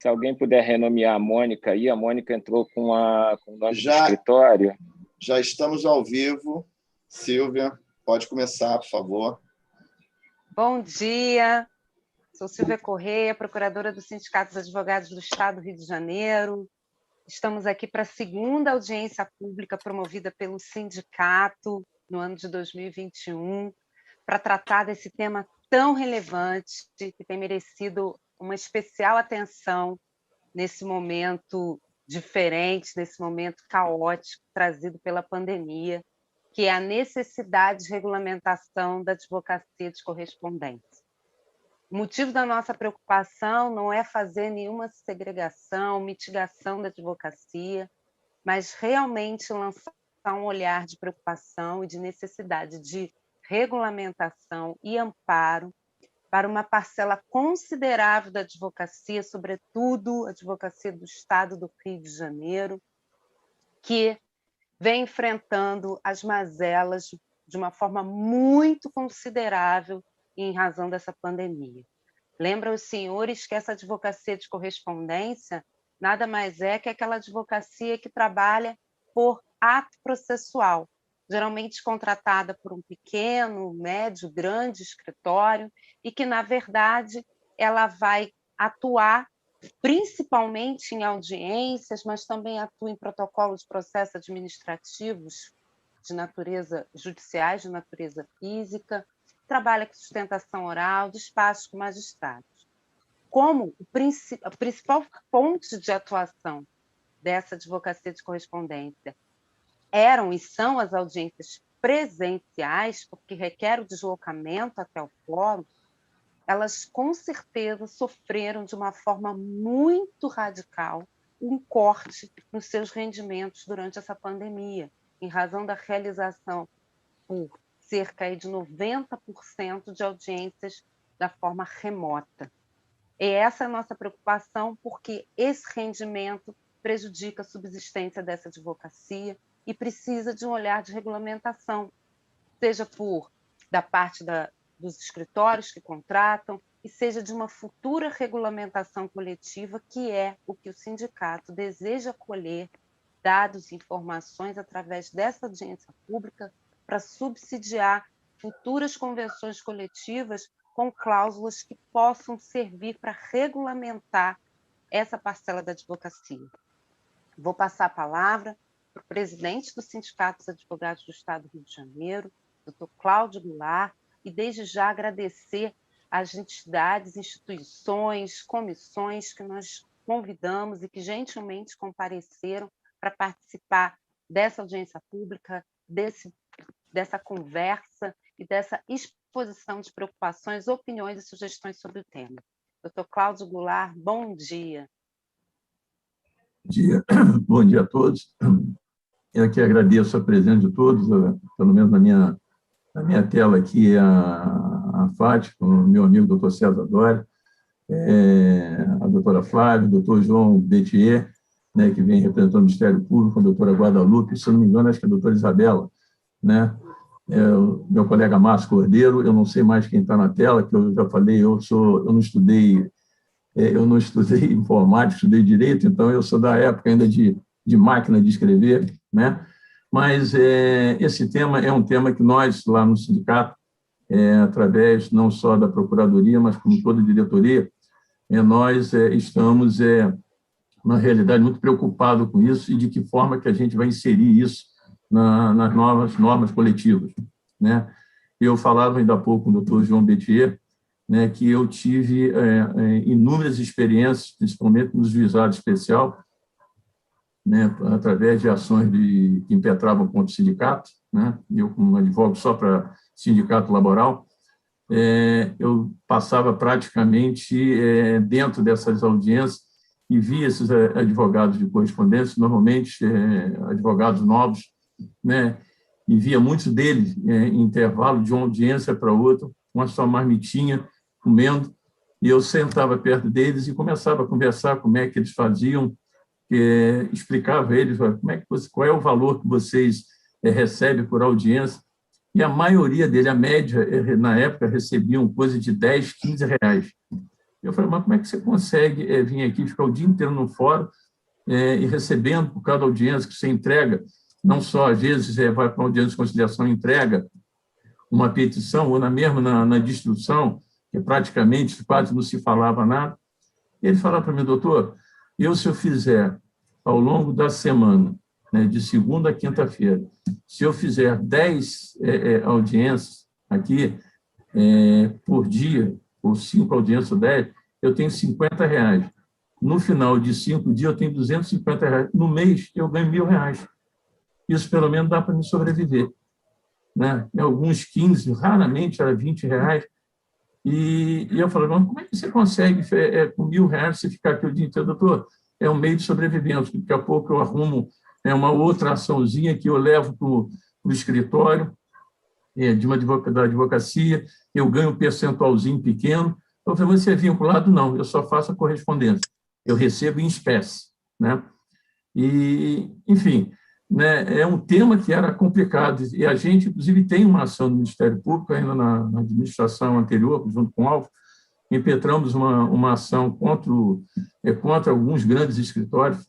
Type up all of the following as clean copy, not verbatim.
Se alguém puder renomear a Mônica aí, a Mônica entrou com o nome do Já, escritório. já estamos ao vivo. Silvia, pode começar, por favor. Bom dia, sou Silvia Correia, procuradora do Sindicato dos Advogados do Estado do Rio de Janeiro. Estamos aqui para a segunda audiência pública promovida pelo sindicato no ano de 2021, para tratar desse tema tão relevante que tem merecido uma especial atenção nesse momento diferente, nesse momento caótico trazido pela pandemia, que é a necessidade de regulamentação da advocacia de correspondência. O motivo da nossa preocupação não é fazer nenhuma segregação, mitigação da advocacia, mas realmente lançar um olhar de preocupação e de necessidade de regulamentação e amparo para uma parcela considerável da advocacia, sobretudo a advocacia do Estado do Rio de Janeiro, que vem enfrentando as mazelas de uma forma muito considerável em razão dessa pandemia. Lembram os senhores que essa advocacia de correspondência nada mais é que aquela advocacia que trabalha por ato processual, geralmente contratada por um pequeno, médio, grande escritório, e que, na verdade, ela vai atuar principalmente em audiências, mas também atua em protocolos de processos administrativos de natureza judiciais, de natureza física, trabalha com sustentação oral, despacho com magistrados. Como a principal fonte de atuação dessa advocacia de correspondência eram e são as audiências presenciais, porque requer o deslocamento até o fórum, elas com certeza sofreram de uma forma muito radical um corte nos seus rendimentos durante essa pandemia, em razão da realização por cerca de 90% de audiências da forma remota. E essa é a nossa preocupação, porque esse rendimento prejudica a subsistência dessa advocacia e precisa de um olhar de regulamentação, seja da parte dos escritórios que contratam, e seja de uma futura regulamentação coletiva, que é o que o sindicato deseja colher dados e informações através dessa audiência pública para subsidiar futuras convenções coletivas com cláusulas que possam servir para regulamentar essa parcela da advocacia. Vou passar a palavra para o presidente do Sindicato dos Advogados do Estado do Rio de Janeiro, doutor Cláudio Goulart, e desde já agradecer às entidades, instituições, comissões que nós convidamos e que gentilmente compareceram para participar dessa audiência pública, dessa conversa e dessa exposição de preocupações, opiniões e sugestões sobre o tema. Doutor Cláudio Goulart, bom dia. Bom dia a todos. Eu aqui agradeço a presença de todos, pelo menos na minha tela aqui, a Fátima, o meu amigo doutor César Doria, a doutora Flávia, o doutor João Betier, né, que vem representando o Ministério Público, a doutora Guadalupe, se eu não me engano, acho que a doutora Isabela, né, o meu colega Márcio Cordeiro, eu não sei mais quem está na tela, que eu já falei, eu não estudei informática, estudei direito, então eu sou da época ainda de máquina de escrever, né? Mas esse tema é um tema que nós, lá no sindicato, através não só da Procuradoria, mas como toda a diretoria, nós estamos, na realidade, muito preocupados com isso e de que forma que a gente vai inserir isso nas novas normas coletivas, né? Eu falava ainda há pouco com o doutor João Betier, né, que eu tive inúmeras experiências, principalmente no juizado especial, né, através de ações que impetravam contra o sindicato, né, eu como advogo só para sindicato laboral, eu passava praticamente dentro dessas audiências e via esses advogados de correspondência, normalmente advogados novos, né, e via muitos deles em intervalo de uma audiência para outra, com a sua marmitinha, comendo, e eu sentava perto deles e começava a conversar como é que eles faziam, explicava a eles qual é o valor que vocês recebem por audiência, e a maioria dele, a média, na época, recebiam coisa de 10, 15 reais. Eu falei, mas como é que você consegue vir aqui, ficar o dia inteiro no fórum e recebendo por cada audiência que você entrega, não só, às vezes, vai para uma audiência de conciliação e entrega uma petição, ou na distribuição, que praticamente quase não se falava nada. Ele falava para mim, doutor, se eu fizer ao longo da semana, né, de segunda a quinta-feira, se eu fizer 10 audiências aqui por dia, ou 5 audiências ou 10, eu tenho R$50. No final de 5 dias, eu tenho R$250. No mês, eu ganho R$1.000. Isso, pelo menos, dá para me sobreviver. Né? Em alguns 15, raramente era R$20. E eu falei, mas como é que você consegue, com R$1.000, você ficar aqui o dia inteiro? Doutor, é um meio de sobrevivência. Daqui a pouco eu arrumo uma outra açãozinha que eu levo para o escritório da advocacia, eu ganho um percentualzinho pequeno. Eu falei, mas você é vinculado? Não, eu só faço a correspondência. Eu recebo em espécie. Né? E, enfim, né, é um tema que era complicado. E a gente, inclusive, tem uma ação do Ministério Público, ainda na administração anterior, junto com o Alvo, impetramos uma ação contra alguns grandes escritórios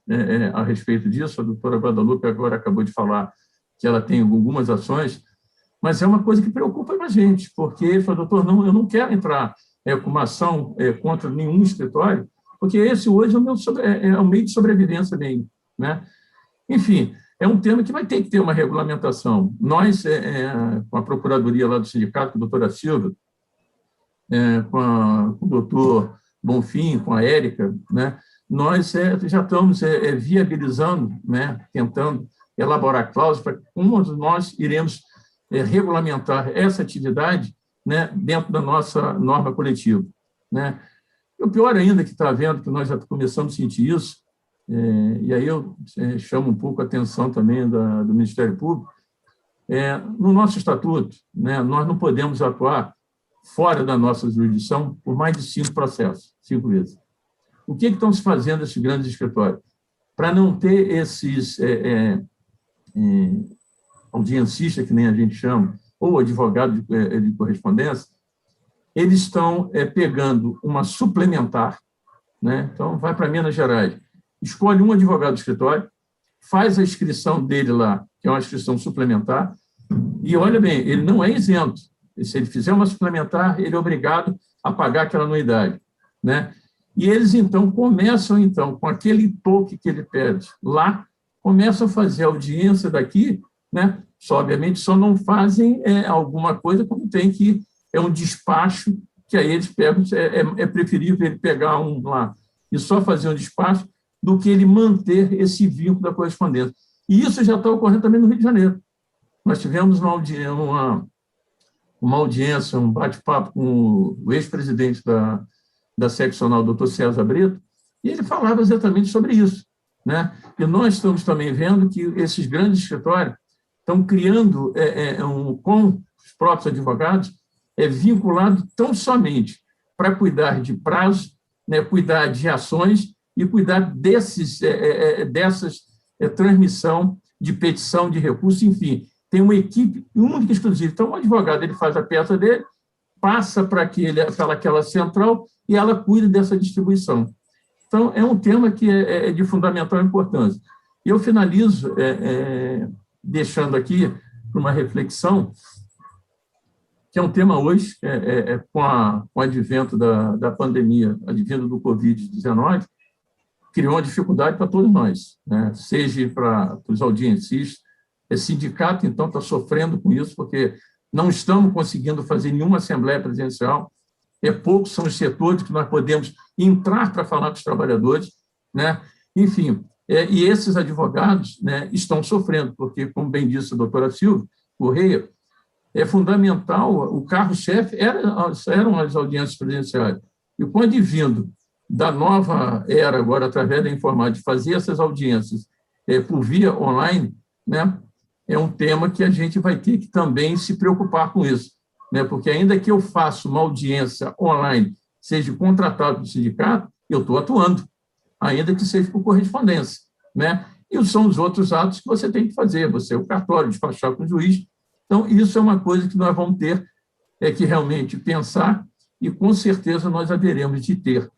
a respeito disso. A doutora Guadalupe agora acabou de falar que ela tem algumas ações, mas é uma coisa que preocupa a gente, porque ele falou, doutor, não, eu não quero entrar com uma ação contra nenhum escritório, porque esse hoje é o meio de sobrevivência dele. Né? Enfim, é um tema que vai ter que ter uma regulamentação. Nós, com a Procuradoria lá do sindicato, com a doutora Silva, com o doutor Bonfim, com a Érica, né, nós já estamos viabilizando, né, tentando elaborar cláusulas para como nós iremos regulamentar essa atividade, né, dentro da nossa norma coletiva. Né. E o pior ainda que está vendo, que nós já começamos a sentir isso, e aí eu chamo um pouco a atenção também do Ministério Público, no nosso estatuto, né, nós não podemos atuar fora da nossa jurisdição por mais de 5 processos, 5 vezes. O que estão se fazendo esses grandes escritórios? Para não ter esses audiencistas, que nem a gente chama, ou advogado de correspondência, eles estão pegando uma suplementar, né? Então, vai para Minas Gerais, escolhe um advogado do escritório, faz a inscrição dele lá, que é uma inscrição suplementar, e, olha bem, ele não é isento. Se ele fizer uma suplementar, ele é obrigado a pagar aquela anuidade. Né? E eles, então, começam, com aquele toque que ele pede lá, começam a fazer audiência daqui, né? Obviamente, só não fazem alguma coisa como tem que... um despacho, que aí eles pegam, é preferível ele pegar um lá e só fazer um despacho do que ele manter esse vínculo da correspondência. E isso já está ocorrendo também no Rio de Janeiro. Nós tivemos uma audiência, um bate-papo com o ex-presidente da seccional, doutor César Brito, e ele falava exatamente sobre isso. Né? E nós estamos também vendo que esses grandes escritórios estão criando, com os próprios advogados, vinculado tão somente para cuidar de prazos, né, cuidar de ações e cuidar dessas transmissão de petição, de recurso, enfim. Tem uma equipe única e exclusiva. Então, o advogado ele faz a peça dele, passa para aquela central e ela cuida dessa distribuição. Então, é um tema que é de fundamental importância. E eu finalizo deixando aqui uma reflexão, que é um tema hoje, com o advento da pandemia, advento do Covid-19, criou uma dificuldade para todos nós, né? Seja para os audiencistas. Esse sindicato, então, está sofrendo com isso, porque não estamos conseguindo fazer nenhuma assembleia presencial, poucos são os setores que nós podemos entrar para falar com os trabalhadores, né? Enfim, e esses advogados, né, estão sofrendo, porque, como bem disse a doutora Silvia Correia, é fundamental, o carro-chefe eram as audiências presenciais. E com o advindo da nova era, agora, através da informática, de fazer essas audiências por via online, né, é um tema que a gente vai ter que também se preocupar com isso, né, porque ainda que eu faça uma audiência online, seja contratado do sindicato, eu estou atuando, ainda que seja por correspondência. Né, e são os outros atos que você tem que fazer, você, o cartório, despachar com o juiz. Então, isso é uma coisa que nós vamos ter que realmente pensar e, com certeza, nós haveremos de ter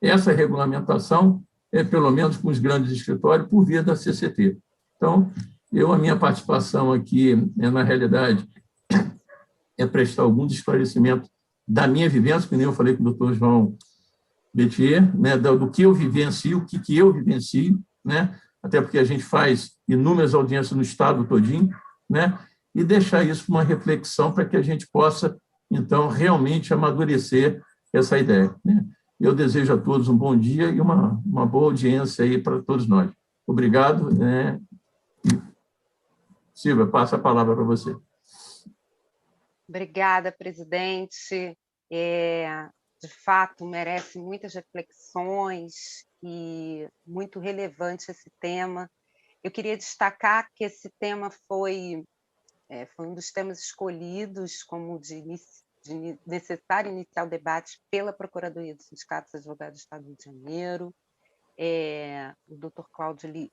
essa regulamentação, pelo menos com os grandes escritórios, por via da CCT. Então, a minha participação aqui, na realidade, é prestar alguns esclarecimentos da minha vivência, que nem eu falei com o doutor João Bettier, né, do que eu vivencio, o que eu vivencio, né, até porque a gente faz inúmeras audiências no Estado todinho, né, e deixar isso uma reflexão para que a gente possa, então, realmente amadurecer essa ideia, né? Eu desejo a todos um bom dia e uma boa audiência aí para todos nós. Obrigado, né? Silvia, passa a palavra para você. Obrigada, presidente. De fato, merece muitas reflexões e muito relevante esse tema. Eu queria destacar que esse tema foi um dos temas escolhidos como de necessário iniciar o debate pela Procuradoria dos Sindicatos Advogados do Estado do Rio de Janeiro. O doutor Cláudio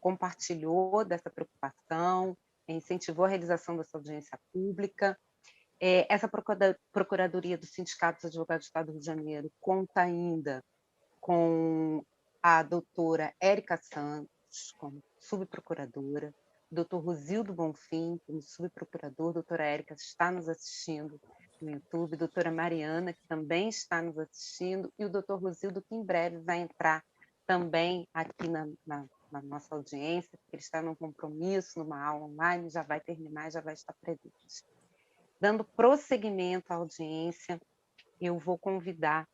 compartilhou dessa preocupação, incentivou a realização dessa audiência pública. Essa Procuradoria dos Sindicatos Advogados do Estado do Rio de Janeiro conta ainda com a doutora Érica Santos, como subprocuradora, o doutor Rosildo Bonfim, como subprocurador, a doutora Érica está nos assistindo no YouTube, a doutora Mariana, que também está nos assistindo, e o doutor Rosildo, que em breve vai entrar também aqui na nossa audiência, porque ele está num compromisso, numa aula online, já vai terminar, já vai estar presente. Dando prosseguimento à audiência, eu vou convidar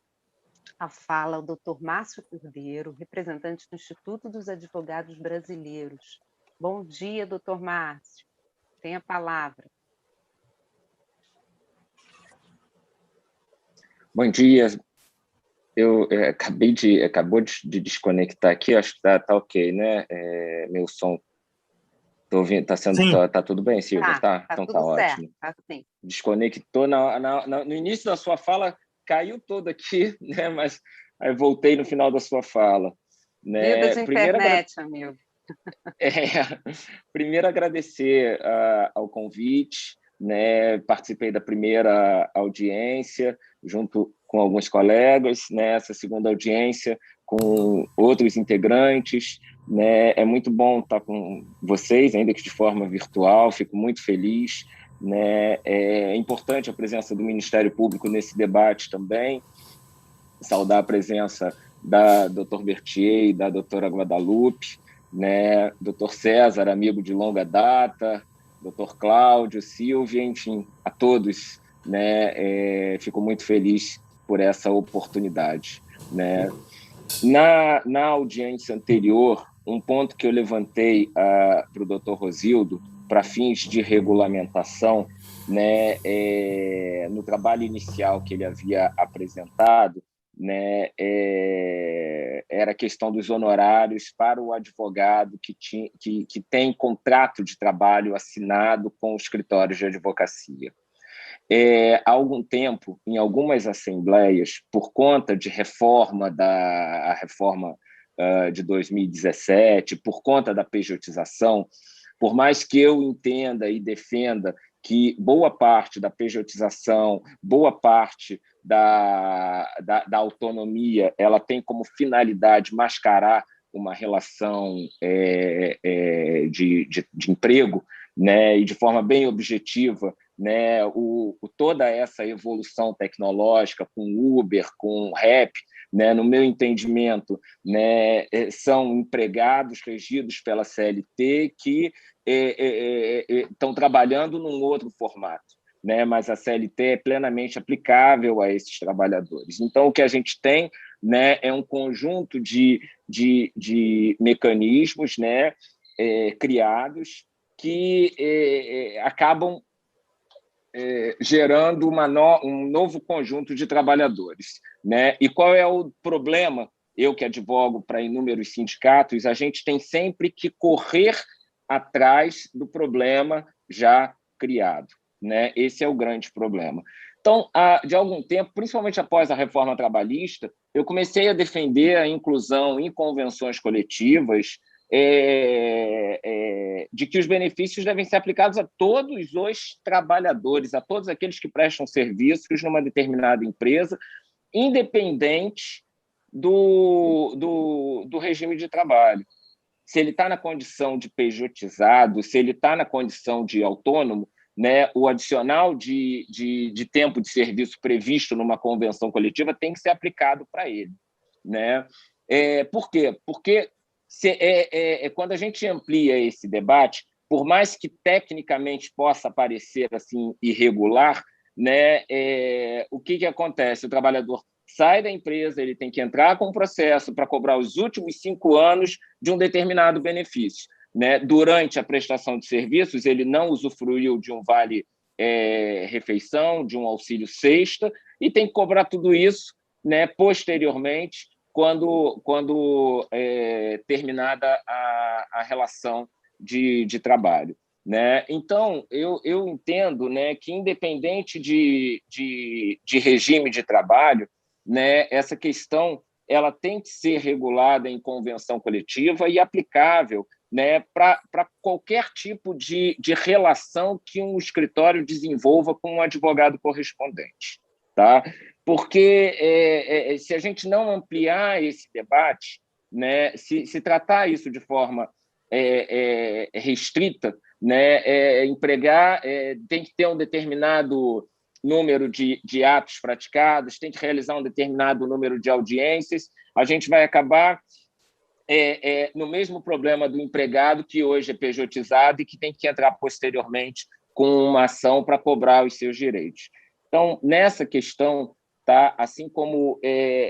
a fala o doutor Márcio Cordeiro, representante do Instituto dos Advogados Brasileiros. Bom dia, doutor Márcio. Tem a palavra. Bom dia. Eu acabou de desconectar aqui, acho que tá ok, né? Meu som. Tô ouvindo, tá tudo bem, Silvia? Tá? Então tudo tá certo, ótimo. tá sim. Desconectou no início da sua fala, caiu todo aqui, né? Mas aí voltei no final da sua fala. Né? Vida de internet, amigo. Primeiro agradecer ao convite, né? Participei da primeira audiência junto com alguns colegas, nessa segunda audiência com outros integrantes, né? É muito bom estar com vocês, ainda que de forma virtual, fico muito feliz, né? É importante a presença do Ministério Público nesse debate também, saudar a presença da doutora Berthier e da doutora Guadalupe, né? Doutor César, amigo de longa data, doutor Cláudio, Silvia, enfim, a todos, né? Fico muito feliz por essa oportunidade, né? Na audiência anterior, um ponto que eu levantei para o doutor Rosildo, para fins de regulamentação, né, no trabalho inicial que ele havia apresentado, né, era a questão dos honorários para o advogado que tem contrato de trabalho assinado com os escritórios de advocacia. Há algum tempo, em algumas assembleias, por conta de reforma de 2017, por conta da pejotização, por mais que eu entenda e defenda que boa parte da pejotização, boa parte da autonomia, ela tem como finalidade mascarar uma relação de emprego, né, e de forma bem objetiva, né, toda essa evolução tecnológica com Uber, com Rap, né, no meu entendimento, né, são empregados regidos pela CLT que estão trabalhando num outro formato, né, mas a CLT é plenamente aplicável a esses trabalhadores. Então, o que a gente tem, né, é um conjunto de mecanismos, né, criados que acabam gerando um novo conjunto de trabalhadores, né? E qual é o problema? Eu que advogo para inúmeros sindicatos, a gente tem sempre que correr atrás do problema já criado, né? Esse é o grande problema. Então, de algum tempo, principalmente após a reforma trabalhista, eu comecei a defender a inclusão em convenções coletivas de que os benefícios devem ser aplicados a todos os trabalhadores, a todos aqueles que prestam serviços numa determinada empresa, independente do regime de trabalho. Se ele está na condição de pejotizado, se ele está na condição de autônomo, né, o adicional de tempo de serviço previsto numa convenção coletiva tem que ser aplicado para ele, né? Por quê? Porque quando a gente amplia esse debate, por mais que tecnicamente possa parecer assim irregular, né, o que acontece? O trabalhador sai da empresa, ele tem que entrar com um processo para cobrar os últimos 5 anos de um determinado benefício, né? Durante a prestação de serviços, ele não usufruiu de um vale-refeição, de um auxílio sexta, e tem que cobrar tudo isso, né, posteriormente, quando terminada a relação de trabalho, né? Então, eu entendo, né, que, independente de regime de trabalho, né, essa questão ela tem que ser regulada em convenção coletiva e aplicável, né, para qualquer tipo de relação que um escritório desenvolva com um advogado correspondente. Tá? Porque se a gente não ampliar esse debate, né, se tratar isso de forma restrita, né, tem que ter um determinado número de atos praticados, tem que realizar um determinado número de audiências, a gente vai acabar no mesmo problema do empregado, que hoje é pejotizado e que tem que entrar posteriormente com uma ação para cobrar os seus direitos. Então, nessa questão, tá, assim como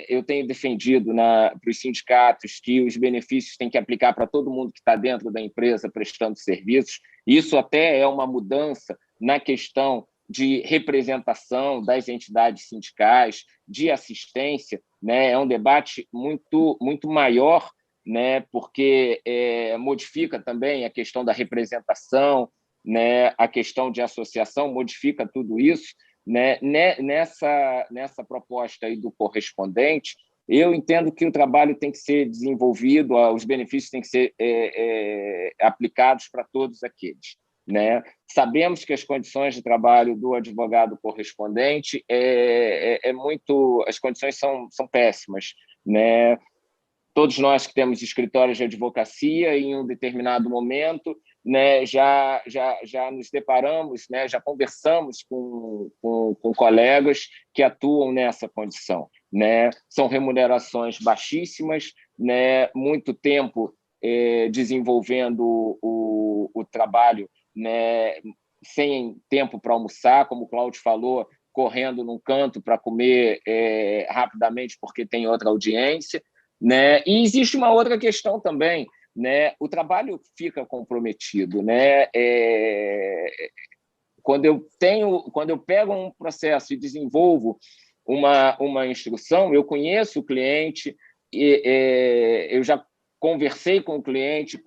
eu tenho defendido para os sindicatos que os benefícios têm que aplicar para todo mundo que está dentro da empresa prestando serviços, isso até é uma mudança na questão de representação das entidades sindicais, de assistência, né? É um debate muito, muito maior, né? Porque modifica também a questão da representação, né? A questão de associação, modifica tudo isso, né? Nessa proposta aí do correspondente, eu entendo que o trabalho tem que ser desenvolvido, os benefícios têm que ser aplicados para todos aqueles, né? Sabemos que as condições de trabalho do advogado correspondente as condições são péssimas, né? Todos nós que temos escritórios de advocacia, em um determinado momento, né, já nos deparamos, né, já conversamos com colegas que atuam nessa condição, né? São remunerações baixíssimas, né? Muito tempo desenvolvendo o trabalho, né, sem tempo para almoçar, como o Cláudio falou, correndo num canto para comer rapidamente porque tem outra audiência, né? E existe uma outra questão também, né? O trabalho fica comprometido, né? Quando eu pego um processo e desenvolvo uma instrução, eu conheço o cliente, eu já conversei com o cliente,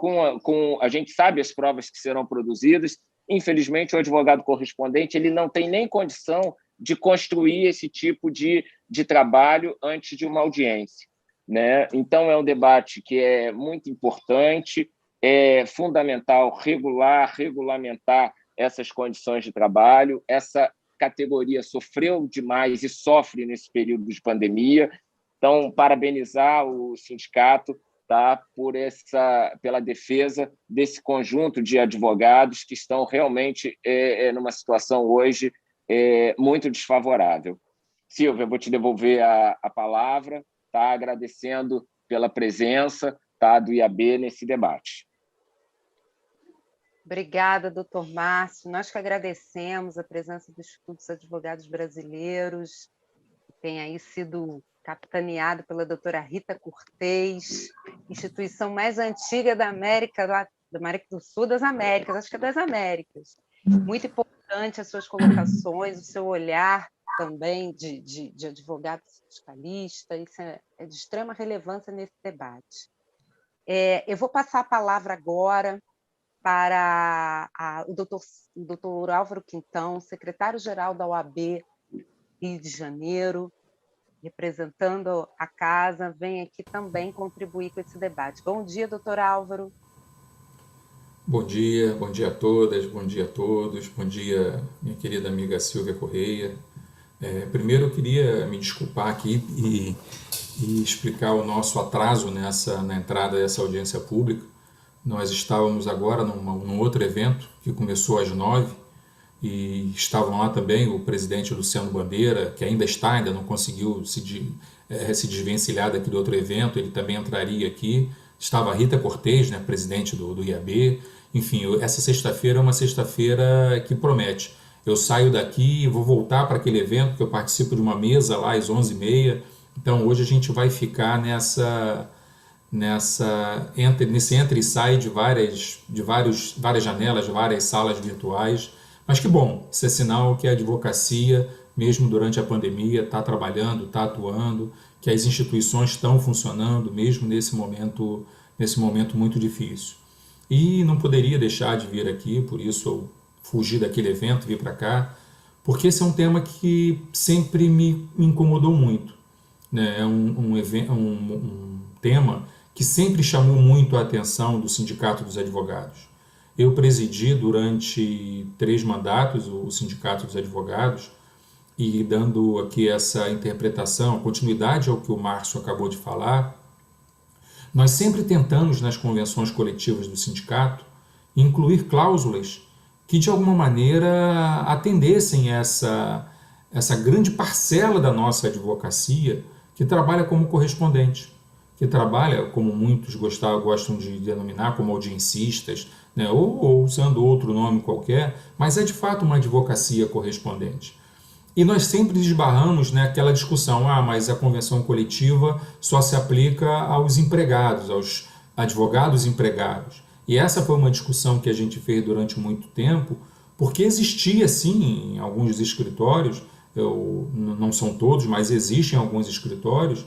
a gente sabe as provas que serão produzidas. Infelizmente, o advogado correspondente ele não tem nem condição de construir esse tipo de trabalho antes de uma audiência, né? Então, é um debate que é muito importante, é fundamental regulamentar essas condições de trabalho. Essa categoria sofreu demais e sofre nesse período de pandemia. Então, parabenizar o sindicato, tá, pela defesa desse conjunto de advogados que estão realmente numa situação hoje muito desfavorável. Silvia, eu vou te devolver a palavra, tá, agradecendo pela presença, tá, do IAB nesse debate. Obrigada, doutor Márcio. Nós que agradecemos a presença do Instituto dos Advogados Brasileiros, que tem aí sido capitaneado pela doutora Rita Cortez, instituição mais antiga da América do Sul das Américas, acho que é das Américas. Muito importante as suas colocações, o seu olhar também de advogado sindicalista, isso é de extrema relevância nesse debate. Eu vou passar a palavra agora para o doutor Álvaro Quintão, secretário-geral da OAB Rio de Janeiro, representando a casa, vem aqui também contribuir com esse debate. Bom dia, doutor Álvaro. Bom dia a todas, bom dia a todos, bom dia minha querida amiga Silvia Correia. Primeiro eu queria me desculpar aqui e explicar o nosso atraso na entrada dessa audiência pública. Nós estávamos agora num outro evento que começou às 9h e estavam lá também o presidente Luciano Bandeira, que ainda não conseguiu se desvencilhar daquele outro evento, ele também entraria aqui. Estava a Rita Cortez, né, presidente do IAB. Enfim, essa sexta-feira é uma sexta-feira que promete. Eu saio daqui e vou voltar para aquele evento, porque eu participo de uma mesa lá às 11h30. Então, hoje a gente vai ficar nesse entra e sai de várias janelas, várias salas virtuais. Mas que bom, isso é sinal que a advocacia, mesmo durante a pandemia, está trabalhando, está atuando, que as instituições estão funcionando, mesmo nesse momento muito difícil. E não poderia deixar de vir aqui, por isso eu fugi daquele evento, vir para cá, porque esse é um tema que sempre me incomodou muito, né? É um tema que sempre chamou muito a atenção do Sindicato dos Advogados. Eu presidi durante 3 mandatos o Sindicato dos Advogados, e dando aqui essa interpretação, continuidade ao que o Márcio acabou de falar, nós sempre tentamos nas convenções coletivas do sindicato incluir cláusulas que de alguma maneira atendessem essa grande parcela da nossa advocacia que trabalha como correspondente, que trabalha, como muitos gostam de denominar, como audiencistas, né, ou usando outro nome qualquer, mas é de fato uma advocacia correspondente. E nós sempre esbarramos naquela discussão, mas a convenção coletiva só se aplica aos empregados, aos advogados empregados. E essa foi uma discussão que a gente fez durante muito tempo, porque existia sim em alguns escritórios, não são todos, mas existem alguns escritórios,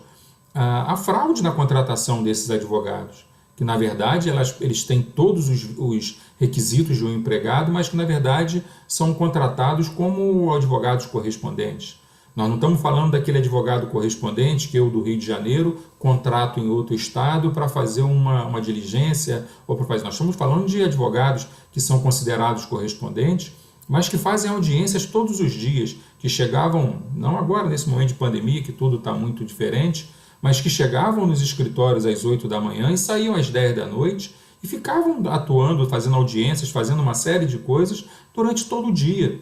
a fraude na contratação desses advogados, que na verdade eles têm todos os requisitos de um empregado, mas que na verdade são contratados como advogados correspondentes. Nós não estamos falando daquele advogado correspondente que eu, do Rio de Janeiro, contrato em outro estado para fazer uma diligência, nós estamos falando de advogados que são considerados correspondentes, mas que fazem audiências todos os dias, que chegavam, não agora nesse momento de pandemia, que tudo está muito diferente, mas que chegavam nos escritórios às 8 da manhã e saíam às 10 da noite e ficavam atuando, fazendo audiências, fazendo uma série de coisas durante todo o dia.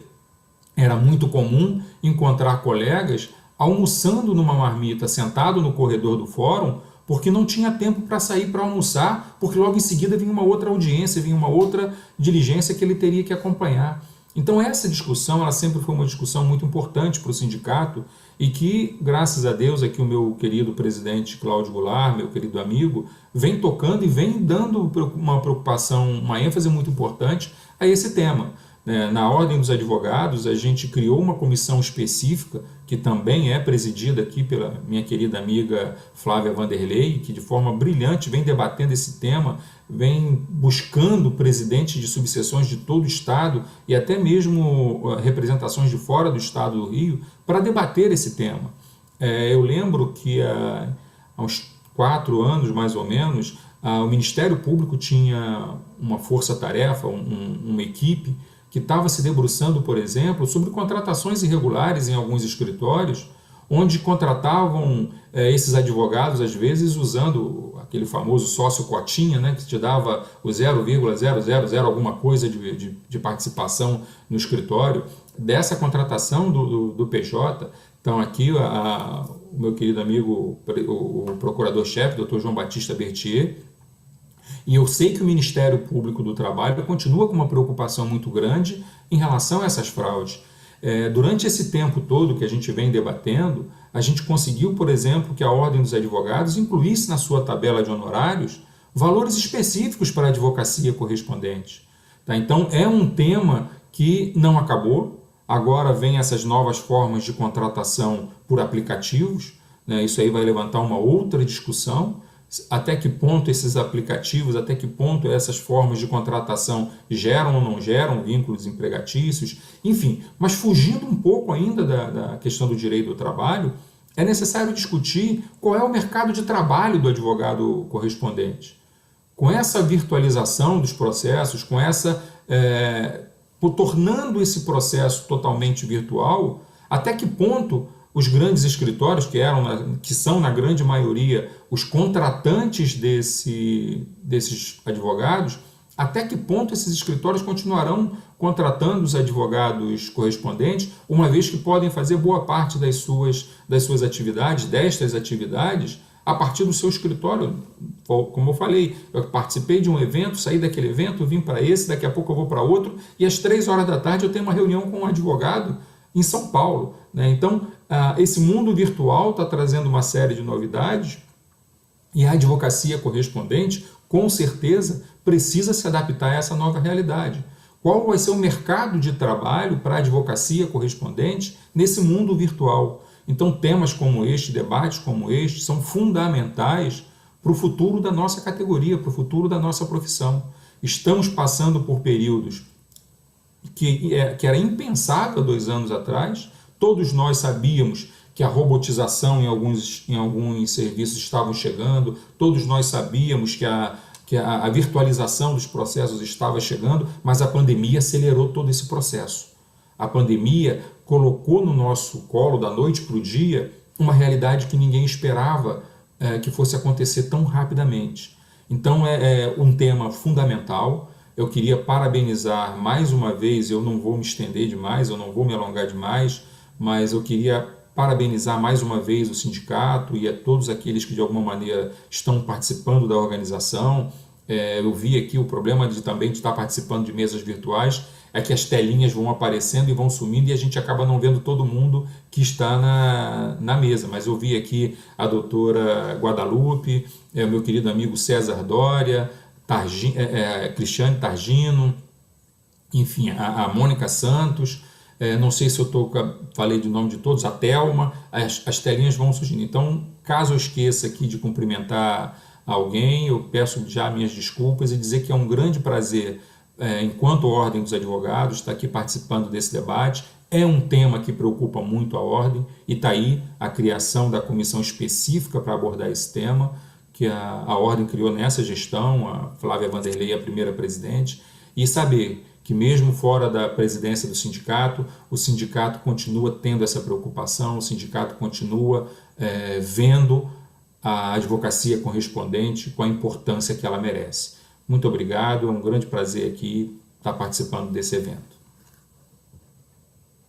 Era muito comum encontrar colegas almoçando numa marmita, sentado no corredor do fórum, porque não tinha tempo para sair para almoçar, porque logo em seguida vinha uma outra audiência, vinha uma outra diligência que ele teria que acompanhar. Então essa discussão, ela sempre foi uma discussão muito importante para o sindicato e que, graças a Deus, aqui o meu querido presidente Cláudio Goulart, meu querido amigo, vem tocando e vem dando uma preocupação, uma ênfase muito importante a esse tema. Na Ordem dos Advogados, a gente criou uma comissão específica, que também é presidida aqui pela minha querida amiga Flávia Vanderlei, que de forma brilhante vem debatendo esse tema, vem buscando presidentes de subseções de todo o Estado e até mesmo representações de fora do Estado do Rio para debater esse tema. Eu lembro que há uns 4 anos, mais ou menos, o Ministério Público tinha uma força-tarefa, uma equipe, que estava se debruçando, por exemplo, sobre contratações irregulares em alguns escritórios, onde contratavam esses advogados, às vezes, usando aquele famoso sócio-cotinha, né, que te dava o 0,000 alguma coisa de participação no escritório, dessa contratação do PJ. Então, aqui, o meu querido amigo, o procurador-chefe, Dr. João Batista Berthier, e eu sei que o Ministério Público do Trabalho continua com uma preocupação muito grande em relação a essas fraudes. Durante esse tempo todo que a gente vem debatendo, a gente conseguiu, por exemplo, que a Ordem dos Advogados incluísse na sua tabela de honorários valores específicos para a advocacia correspondente. Tá? Então, é um tema que não acabou. Agora vem essas novas formas de contratação por aplicativos, né? Isso aí vai levantar uma outra discussão. Até que ponto esses aplicativos, até que ponto essas formas de contratação geram ou não geram vínculos empregatícios, enfim. Mas fugindo um pouco ainda da questão do direito do trabalho, é necessário discutir qual é o mercado de trabalho do advogado correspondente. com essa virtualização dos processos, com essa tornando esse processo totalmente virtual, até que ponto os grandes escritórios, que são na grande maioria os contratantes desses advogados, até que ponto esses escritórios continuarão contratando os advogados correspondentes, uma vez que podem fazer boa parte das suas atividades, destas atividades, a partir do seu escritório. Como eu falei, eu participei de um evento, saí daquele evento, vim para esse, daqui a pouco eu vou para outro, e às 3h da tarde eu tenho uma reunião com um advogado em São Paulo, né? Então, esse mundo virtual está trazendo uma série de novidades, e a advocacia correspondente, com certeza, precisa se adaptar a essa nova realidade. Qual vai ser o mercado de trabalho para a advocacia correspondente nesse mundo virtual? Então, temas como este, debates como este, são fundamentais para o futuro da nossa categoria, para o futuro da nossa profissão. Estamos passando por períodos que era impensável 2 anos atrás. Todos nós sabíamos que a robotização em alguns serviços estava chegando, todos nós sabíamos que a virtualização dos processos estava chegando, mas a pandemia acelerou todo esse processo. A pandemia colocou no nosso colo, da noite para o dia, uma realidade que ninguém esperava que fosse acontecer tão rapidamente. Então, é um tema fundamental. Eu queria parabenizar mais uma vez, eu não vou me estender demais, eu não vou me alongar demais, mas eu queria parabenizar mais uma vez o sindicato e a todos aqueles que de alguma maneira estão participando da organização. Eu vi aqui o problema de também estar participando de mesas virtuais, é que as telinhas vão aparecendo e vão sumindo e a gente acaba não vendo todo mundo que está na mesa. Mas eu vi aqui a doutora Guadalupe, o meu querido amigo César Dória, Cristiane Targino, enfim, a Mônica Santos, não sei se eu falei de nome de todos, a Thelma, as telinhas vão surgindo. Então, caso eu esqueça aqui de cumprimentar alguém, eu peço já minhas desculpas e dizer que é um grande prazer, enquanto Ordem dos Advogados, estar aqui participando desse debate. É um tema que preocupa muito a Ordem e está aí a criação da comissão específica para abordar esse tema, que a Ordem criou nessa gestão, a Flávia Vanderlei, a primeira presidente, e saber que mesmo fora da presidência do sindicato, o sindicato continua tendo essa preocupação, o sindicato continua vendo a advocacia correspondente com a importância que ela merece. Muito obrigado, é um grande prazer aqui estar participando desse evento.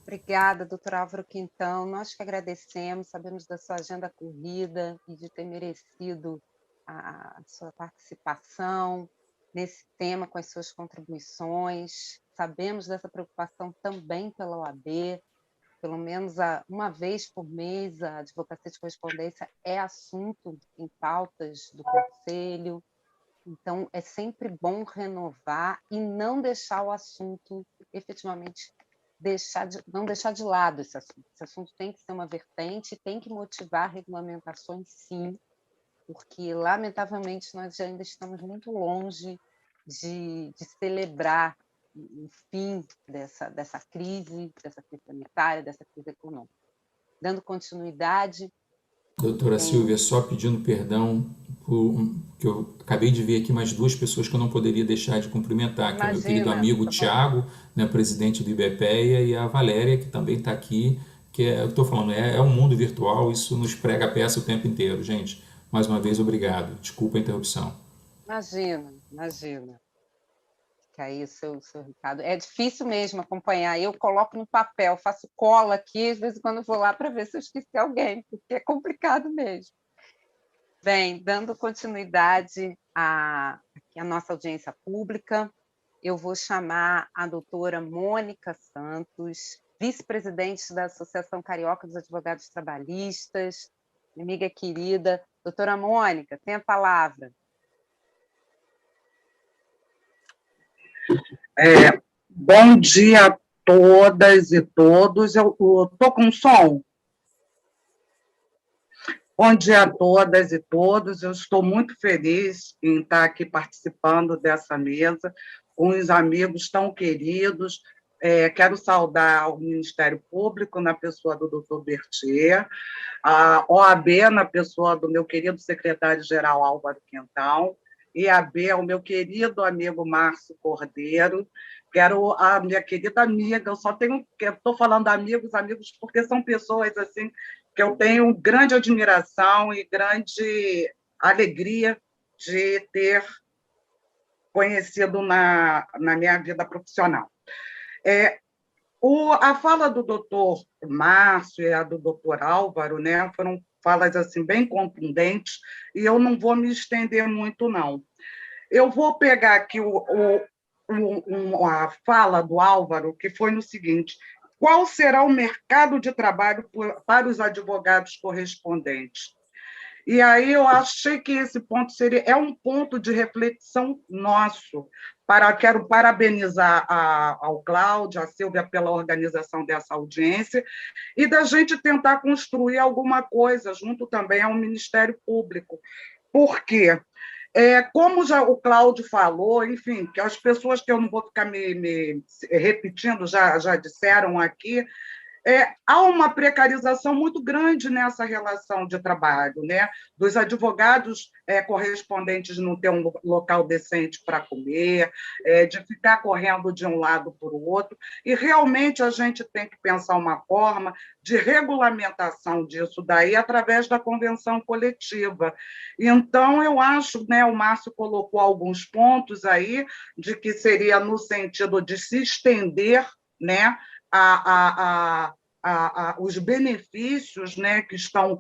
Obrigada, doutor Álvaro Quintão. Nós que agradecemos, sabemos da sua agenda corrida e de ter merecido a sua participação nesse tema com as suas contribuições. Sabemos dessa preocupação também pela OAB, pelo menos uma vez por mês a advocacia de correspondência é assunto em pautas do Conselho, então é sempre bom renovar e não deixar o assunto, efetivamente, não deixar de lado esse assunto. Esse assunto tem que ser uma vertente, tem que motivar regulamentações, sim, porque, lamentavelmente, nós ainda estamos muito longe de celebrar o fim dessa crise sanitária, dessa crise econômica. Dando continuidade... Doutora Silvia, só pedindo perdão, que eu acabei de ver aqui mais 2 pessoas que eu não poderia deixar de cumprimentar, que é o meu querido amigo Tiago, né, presidente do IBPEA, e a Valéria, que também está aqui, que eu estou falando, é um mundo virtual, isso nos prega a peça o tempo inteiro, gente. Mais uma vez, obrigado. Desculpa a interrupção. Imagina. Fica aí seu recado. É difícil mesmo acompanhar. Eu coloco no papel, faço cola aqui, às vezes quando vou lá para ver se eu esqueci alguém, porque é complicado mesmo. Bem, dando continuidade à nossa audiência pública, eu vou chamar a doutora Mônica Santos, vice-presidente da Associação Carioca dos Advogados Trabalhistas, amiga querida. Doutora Mônica, tem a palavra. Bom dia a todas e todos. Eu estou com som? Bom dia a todas e todos. Eu estou muito feliz em estar aqui participando dessa mesa com os amigos tão queridos. Quero saudar o Ministério Público, na pessoa do doutor Berthier, a OAB, na pessoa do meu querido secretário-geral Álvaro Quintão, IAB, ao meu querido amigo Márcio Cordeiro, quero a minha querida amiga, eu só tenho, estou falando amigos, porque são pessoas assim que eu tenho grande admiração e grande alegria de ter conhecido na minha vida profissional. A fala do doutor Márcio e a do doutor Álvaro, né, foram falas assim, bem contundentes, e eu não vou me estender muito, não. Eu vou pegar aqui a fala do Álvaro, que foi no seguinte: qual será o mercado de trabalho para os advogados correspondentes? E aí eu achei que esse ponto é um ponto de reflexão nosso. Quero parabenizar ao Cláudio, a Silvia, pela organização dessa audiência, e da gente tentar construir alguma coisa junto também ao Ministério Público. Por quê? Como já o Cláudio falou, enfim, que as pessoas que eu não vou ficar me repetindo já disseram aqui, há uma precarização muito grande nessa relação de trabalho, né? Dos advogados correspondentes não ter um local decente para comer, de ficar correndo de um lado para o outro, e realmente a gente tem que pensar uma forma de regulamentação disso daí através da convenção coletiva. Então, eu acho, né, o Márcio colocou alguns pontos aí, de que seria no sentido de se estender, né, os benefícios, né, que estão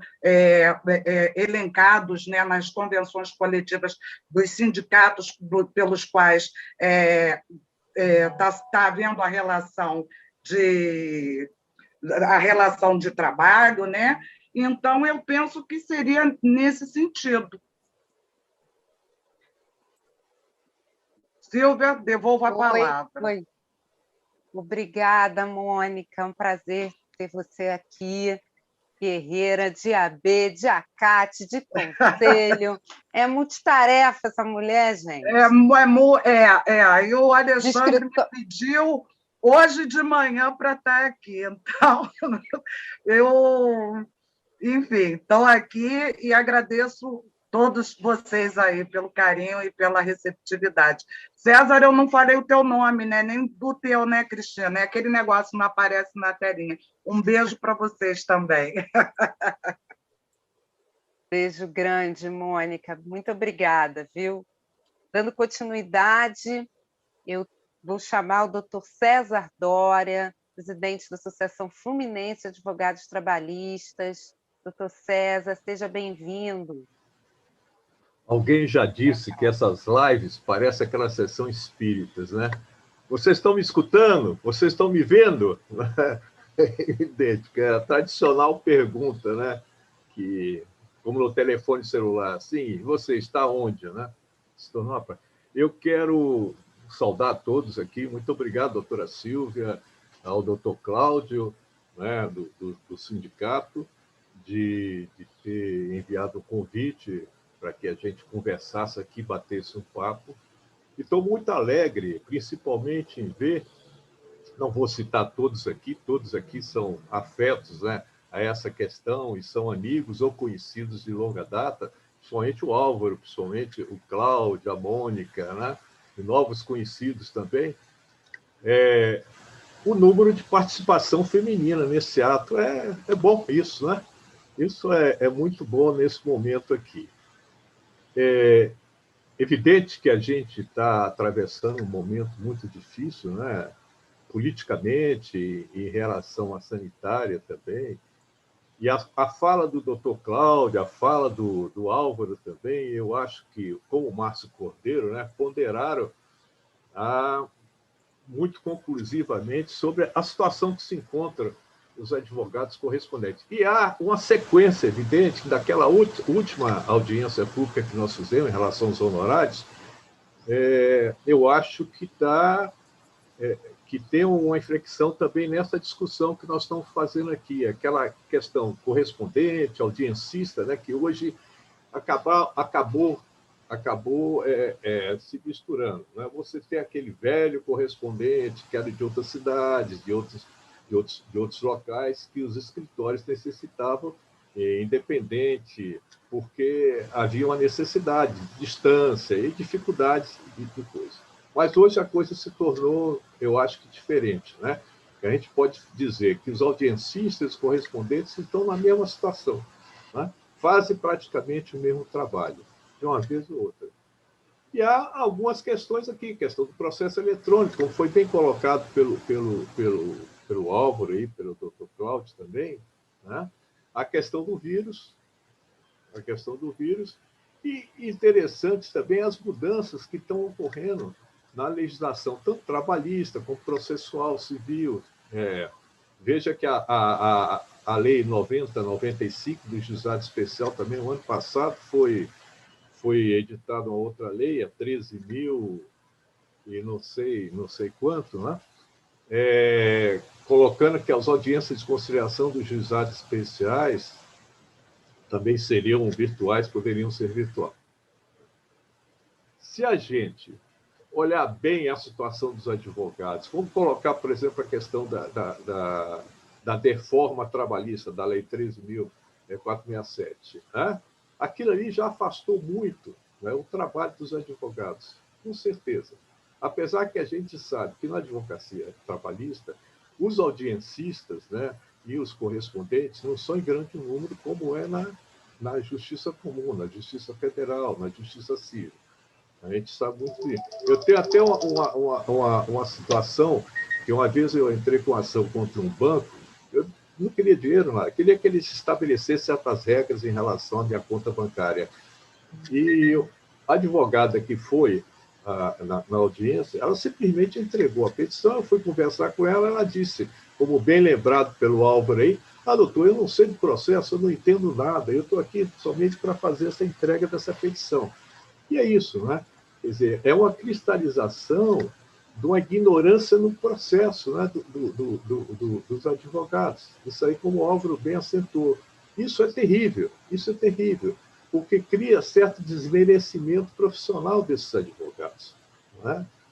elencados, né, nas convenções coletivas dos sindicatos pelos quais está havendo a relação de trabalho, né? Então, eu penso que seria nesse sentido. Silvia, devolvo a palavra. Oi. Obrigada, Mônica. É um prazer ter você aqui. Guerreira de AB, de ACAT, de conselho. É multitarefa essa mulher, gente. E o Alexandre me pediu hoje de manhã para estar aqui. Então, enfim, estou aqui e agradeço todos vocês aí pelo carinho e pela receptividade. César, eu não falei o teu nome, né? Nem do teu, né, Cristina? Aquele negócio não aparece na telinha. Um beijo para vocês também. Beijo grande, Mônica. Muito obrigada, viu? Dando continuidade, eu vou chamar o doutor César Dória, presidente da Associação Fluminense de Advogados Trabalhistas. Doutor César, seja bem-vindo. Alguém já disse que essas lives parecem aquelas sessões espíritas, né? Vocês estão me escutando? Vocês estão me vendo? É evidente que é a tradicional pergunta, né? Que, como no telefone celular, sim, você está onde, né? Eu quero saudar a todos aqui. Muito obrigado, doutora Silvia, ao doutor Cláudio, né, do sindicato, de ter enviado o convite para que a gente conversasse aqui, batesse um papo. E estou muito alegre, principalmente em ver, não vou citar todos aqui são afetos, né, a essa questão e são amigos ou conhecidos de longa data, principalmente o Álvaro, principalmente o Cláudio, a Mônica, né, e novos conhecidos também. O número de participação feminina nesse ato é bom isso, né? Isso é muito bom nesse momento aqui. É evidente que a gente está atravessando um momento muito difícil, né? Politicamente, em relação à sanitária também. E a fala do doutor Cláudio, a fala do Álvaro também, eu acho que, como o Márcio Cordeiro, né, ponderaram muito conclusivamente sobre a situação que se encontra os advogados correspondentes. E há uma sequência evidente daquela última audiência pública que nós fizemos em relação aos honorários, eu acho que que tem uma inflexão também nessa discussão que nós estamos fazendo aqui, aquela questão correspondente, audiencista, né, que hoje acabou se misturando, né? Você tem aquele velho correspondente que era de outras cidades, de outros locais, que os escritórios necessitavam independente, porque havia uma necessidade de distância e dificuldades de coisa. Mas hoje a coisa se tornou, eu acho que diferente, né? A gente pode dizer que os audiencistas correspondentes estão na mesma situação, né? Fazem praticamente o mesmo trabalho, de uma vez ou outra. E há algumas questões aqui, questão do processo eletrônico, como foi bem colocado pelo Álvaro, aí, pelo Dr. Cláudio também, né? A questão do vírus, e interessantes também as mudanças que estão ocorrendo na legislação, tanto trabalhista como processual, civil. Veja que a Lei 90/95 do Juizado Especial também, o ano passado, foi editada uma outra lei, a 13.000 e não sei quanto, né? Colocando que as audiências de conciliação dos juizados especiais também seriam virtuais, poderiam ser virtuais. Se a gente olhar bem a situação dos advogados, vamos colocar, por exemplo, a questão da deforma trabalhista, da Lei 13.467, né? Aquilo ali já afastou muito, né, o trabalho dos advogados, com certeza. Apesar que a gente sabe que na advocacia trabalhista, os audiencistas, né, e os correspondentes não são em grande número, como é na Justiça Comum, na Justiça Federal, na Justiça Civil. A gente sabe muito disso. Eu tenho até uma situação que uma vez eu entrei com ação contra um banco, eu não queria dinheiro lá, queria que eles estabelecessem certas regras em relação à minha conta bancária. E a advogada que foi na audiência, ela simplesmente entregou a petição, eu fui conversar com ela, ela disse, como bem lembrado pelo Álvaro aí, doutor, eu não sei do processo, eu não entendo nada, eu estou aqui somente para fazer essa entrega dessa petição. E é isso, né? Quer dizer, é uma cristalização de uma ignorância no processo, né, dos advogados. Isso aí, como o Álvaro bem acentuou. Isso é terrível, porque cria certo desmerecimento profissional desses advogados.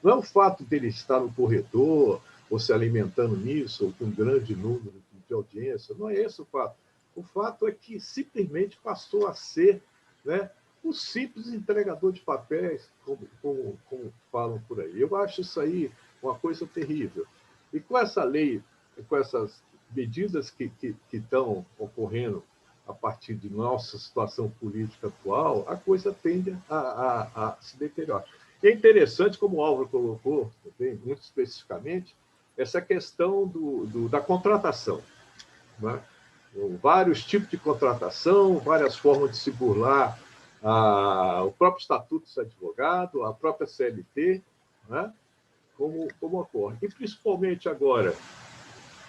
Não é o fato dele estar no corredor, ou se alimentando nisso, ou com um grande número de audiência, não é esse o fato. O fato é que simplesmente passou a ser, né, um simples entregador de papéis, como falam por aí. Eu acho isso aí uma coisa terrível. E com essa lei, com essas medidas que estão ocorrendo a partir de nossa situação política atual, a coisa tende a se deteriorar. E é interessante, como o Álvaro colocou, também, muito especificamente, essa questão da contratação, né? Vários tipos de contratação, várias formas de se burlar o próprio Estatuto do Advogado, a própria CLT, né? como ocorre. E, principalmente agora,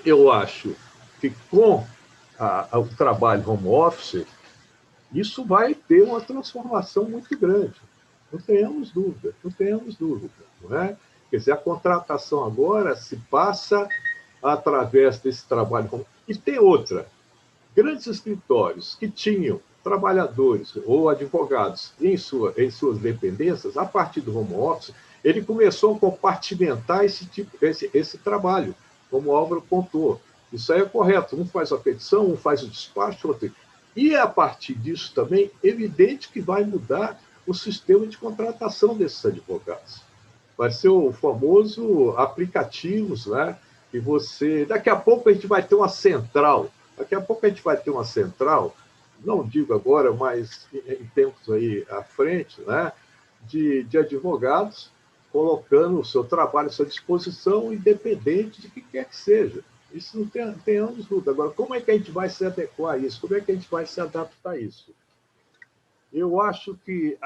eu acho que com o trabalho home office, isso vai ter uma transformação muito grande. Não tenhamos dúvida. Não é? Quer dizer, a contratação agora se passa através desse trabalho home office. E tem outra. Grandes escritórios que tinham trabalhadores ou advogados em suas dependências, a partir do home office, ele começou a compartimentar esse trabalho, como o Álvaro pontuou. Isso aí é correto. Um faz a petição, um faz o despacho, outro. E, a partir disso também, evidente que vai mudar o sistema de contratação desses advogados. Vai ser o famoso aplicativos, né? E daqui a pouco a gente vai ter uma central. Não digo agora, mas em tempos aí à frente, né? De advogados colocando o seu trabalho à sua disposição, independente de que quer que seja. Isso não tem anos de dúvida. Agora, como é que a gente vai se adequar a isso? Como é que a gente vai se adaptar a isso? Eu acho que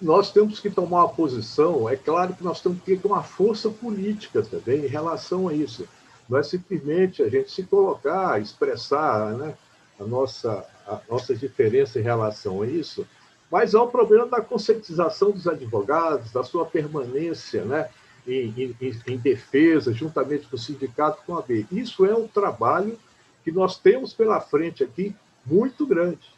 nós temos que tomar uma posição, é claro que nós temos que ter uma força política também em relação a isso. Não é simplesmente a gente se colocar, expressar, né, a nossa diferença em relação a isso, mas há um problema da conscientização dos advogados, da sua permanência, né, em defesa, juntamente com o sindicato, com a AB. Isso é um trabalho que nós temos pela frente aqui muito grande,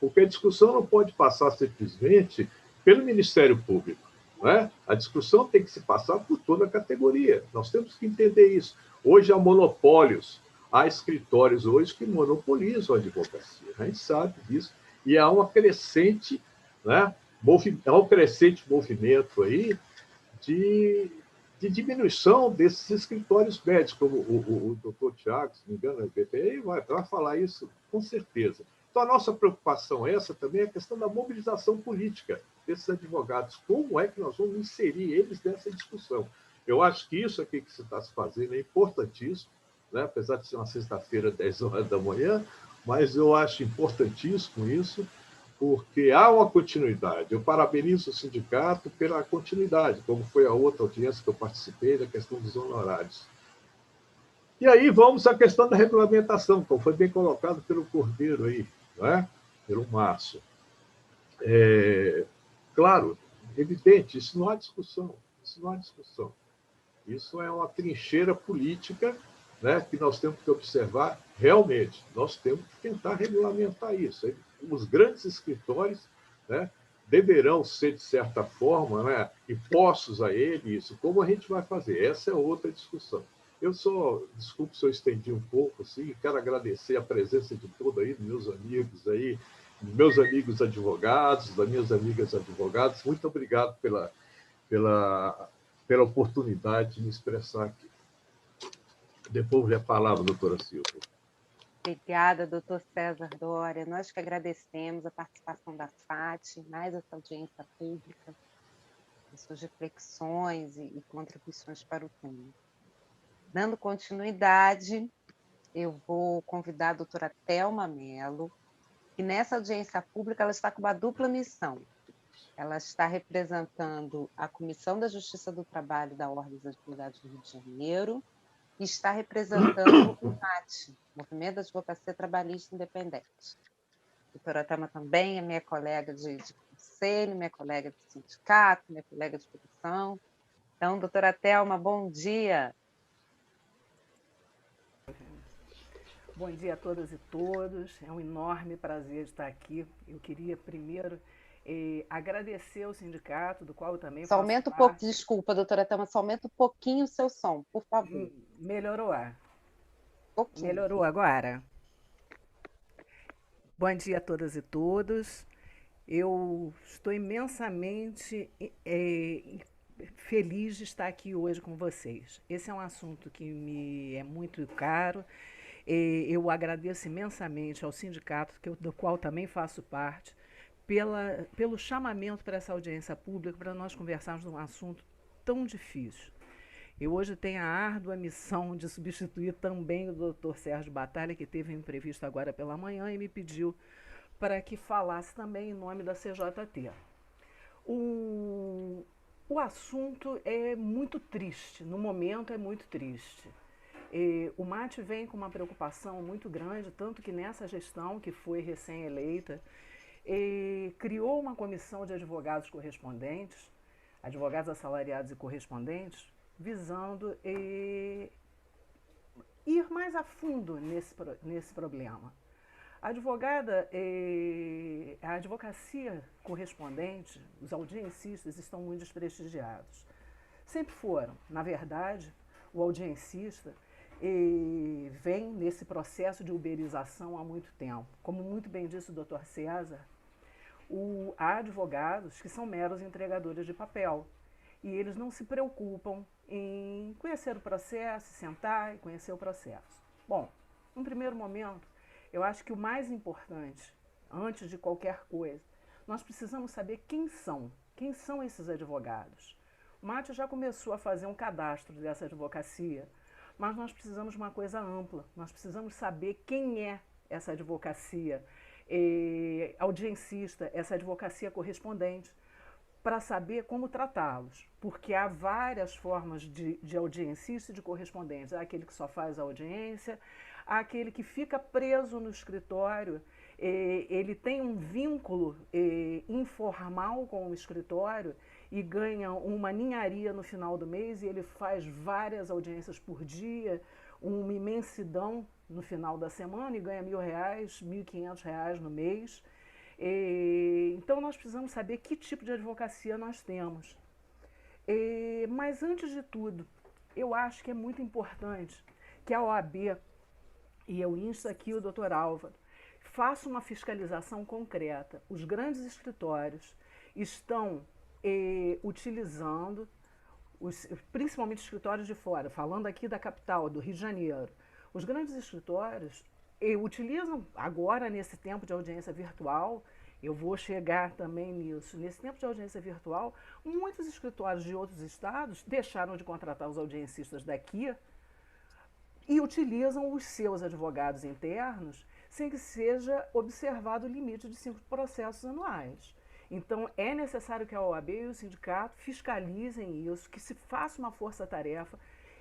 porque a discussão não pode passar simplesmente pelo Ministério Público. Não é? A discussão tem que se passar por toda a categoria. Nós temos que entender isso. Hoje há monopólios. há escritórios hoje que monopolizam a advocacia, a gente sabe disso, e há uma crescente, né, há um crescente movimento aí de diminuição desses escritórios médicos, como o doutor Tiago, se não me engano, é BPI, vai falar isso com certeza. Então, a nossa preocupação também é a questão da mobilização política desses advogados. Como é que nós vamos inserir eles nessa discussão? Eu acho que isso aqui que você está se fazendo é importantíssimo, né? Apesar de ser uma sexta-feira, 10 horas da manhã, mas eu acho importantíssimo isso, porque há uma continuidade. Eu parabenizo o sindicato pela continuidade, como foi a outra audiência que eu participei, da questão dos honorários. E aí vamos à questão da regulamentação, como foi bem colocado pelo Cordeiro aí, não é? Pelo Márcio. Claro, evidente, isso não há discussão, isso não há discussão. Isso é uma trincheira política, né, que nós temos que observar realmente. Nós temos que tentar regulamentar isso. Os grandes escritórios, né, deverão ser, de certa forma, né, impostos a ele isso. Como a gente vai fazer? Essa é outra discussão. Desculpe se eu estendi um pouco, assim, quero agradecer a presença de todos aí, meus amigos advogados, das minhas amigas advogadas. Muito obrigado pela oportunidade de me expressar aqui. Depois a palavra, doutora Silvia. Obrigada, doutor César Doria. Nós que agradecemos a participação da FAT, mais essa audiência pública, as suas reflexões e contribuições para o tema. Dando continuidade, eu vou convidar a doutora Thelma Mello, que nessa audiência pública ela está com uma dupla missão. Ela está representando a Comissão da Justiça do Trabalho da Ordem dos Advogados do Rio de Janeiro e está representando o MAT, Movimento da Advocacia Trabalhista Independente. A doutora Thelma também é minha colega de conselho, minha colega de sindicato, minha colega de comissão. Então, doutora Thelma, bom dia. Bom dia a todas e todos. É um enorme prazer estar aqui. Eu queria primeiro agradecer ao sindicato, do qual eu também faço aumenta parte. um pouco, desculpa, doutora Thelma, só aumenta um pouquinho o seu som, por favor. Melhorou? Pouquinho. Melhorou agora? Bom dia a todas e todos. Eu estou imensamente feliz de estar aqui hoje com vocês. Esse é um assunto que me é muito caro. Eu agradeço imensamente ao sindicato, do qual também faço parte, pelo chamamento para essa audiência pública, para nós conversarmos de um assunto tão difícil. Eu hoje tenho a árdua missão de substituir também o doutor Sérgio Batalha, que teve um imprevisto agora pela manhã e me pediu para que falasse também em nome da CJT. O assunto é muito triste, no momento é muito triste. O MAT vem com uma preocupação muito grande, tanto que nessa gestão, que foi recém-eleita, criou uma comissão de advogados correspondentes, advogados assalariados e correspondentes, visando ir mais a fundo nesse problema. A advocacia correspondente, os audiencistas estão muito desprestigiados. Sempre foram. Na verdade, o audiencista vem nesse processo de uberização há muito tempo. Como muito bem disse o doutor César, há advogados que são meros entregadores de papel e eles não se preocupam em conhecer o processo, sentar e conhecer o processo. Bom, num primeiro momento, eu acho que o mais importante, antes de qualquer coisa, nós precisamos saber quem são esses advogados. O MAT já começou a fazer um cadastro dessa advocacia, mas nós precisamos de uma coisa ampla, nós precisamos saber quem é essa advocacia audiencista, essa advocacia correspondente, para saber como tratá-los, porque há várias formas de audiencista e de correspondente. Há aquele que só faz a audiência, há aquele que fica preso no escritório, ele tem um vínculo informal com o escritório e ganha uma ninharia no final do mês e ele faz várias audiências por dia, uma imensidão no final da semana e ganha R$1.000, R$1.500 no mês. Então, nós precisamos saber que tipo de advocacia nós temos. Mas, antes de tudo, eu acho que é muito importante que a OAB e eu insto aqui o doutor Álvaro, faça uma fiscalização concreta. Os grandes escritórios estão utilizando, principalmente escritórios de fora, falando aqui da capital, do Rio de Janeiro, os grandes escritórios utilizam agora, nesse tempo de audiência virtual, eu vou chegar também nisso, nesse tempo de audiência virtual, muitos escritórios de outros estados deixaram de contratar os audiencistas daqui e utilizam os seus advogados internos sem que seja observado o limite de 5 processos anuais. Então, é necessário que a OAB e o sindicato fiscalizem isso, que se faça uma força-tarefa.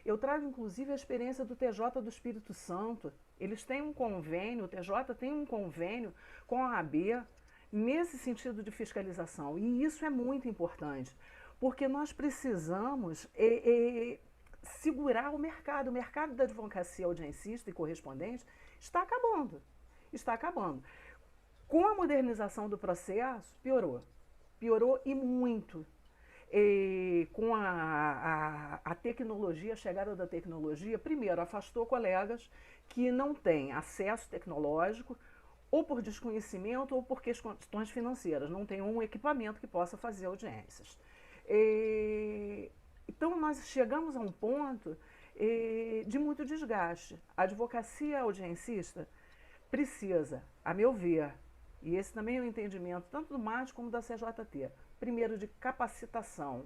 Eu trago, inclusive, a experiência do TJ do Espírito Santo. Eles têm um convênio, o TJ tem um convênio com a OAB nesse sentido de fiscalização. E isso é muito importante, porque nós precisamos segurar o mercado. O mercado da advocacia audiencista e correspondente está acabando. Está acabando. Com a modernização do processo, piorou. Piorou e muito. Com a tecnologia, a chegada da tecnologia, primeiro, afastou colegas que não têm acesso tecnológico, ou por desconhecimento ou por questões financeiras, não tem um equipamento que possa fazer audiências. Então, nós chegamos a um ponto de muito desgaste. A advocacia audiencista precisa, a meu ver, e esse também é o entendimento tanto do MAT como da CJT, primeiro de capacitação.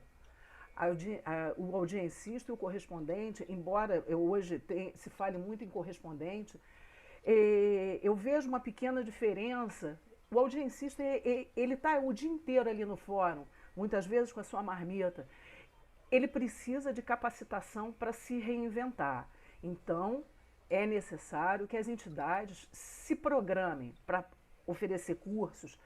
O audiencista e o correspondente, embora hoje se fale muito em correspondente, eu vejo uma pequena diferença. O audiencista ele está o dia inteiro ali no fórum, muitas vezes com a sua marmita. Ele precisa de capacitação para se reinventar. Então, é necessário que as entidades se programem para oferecer cursos.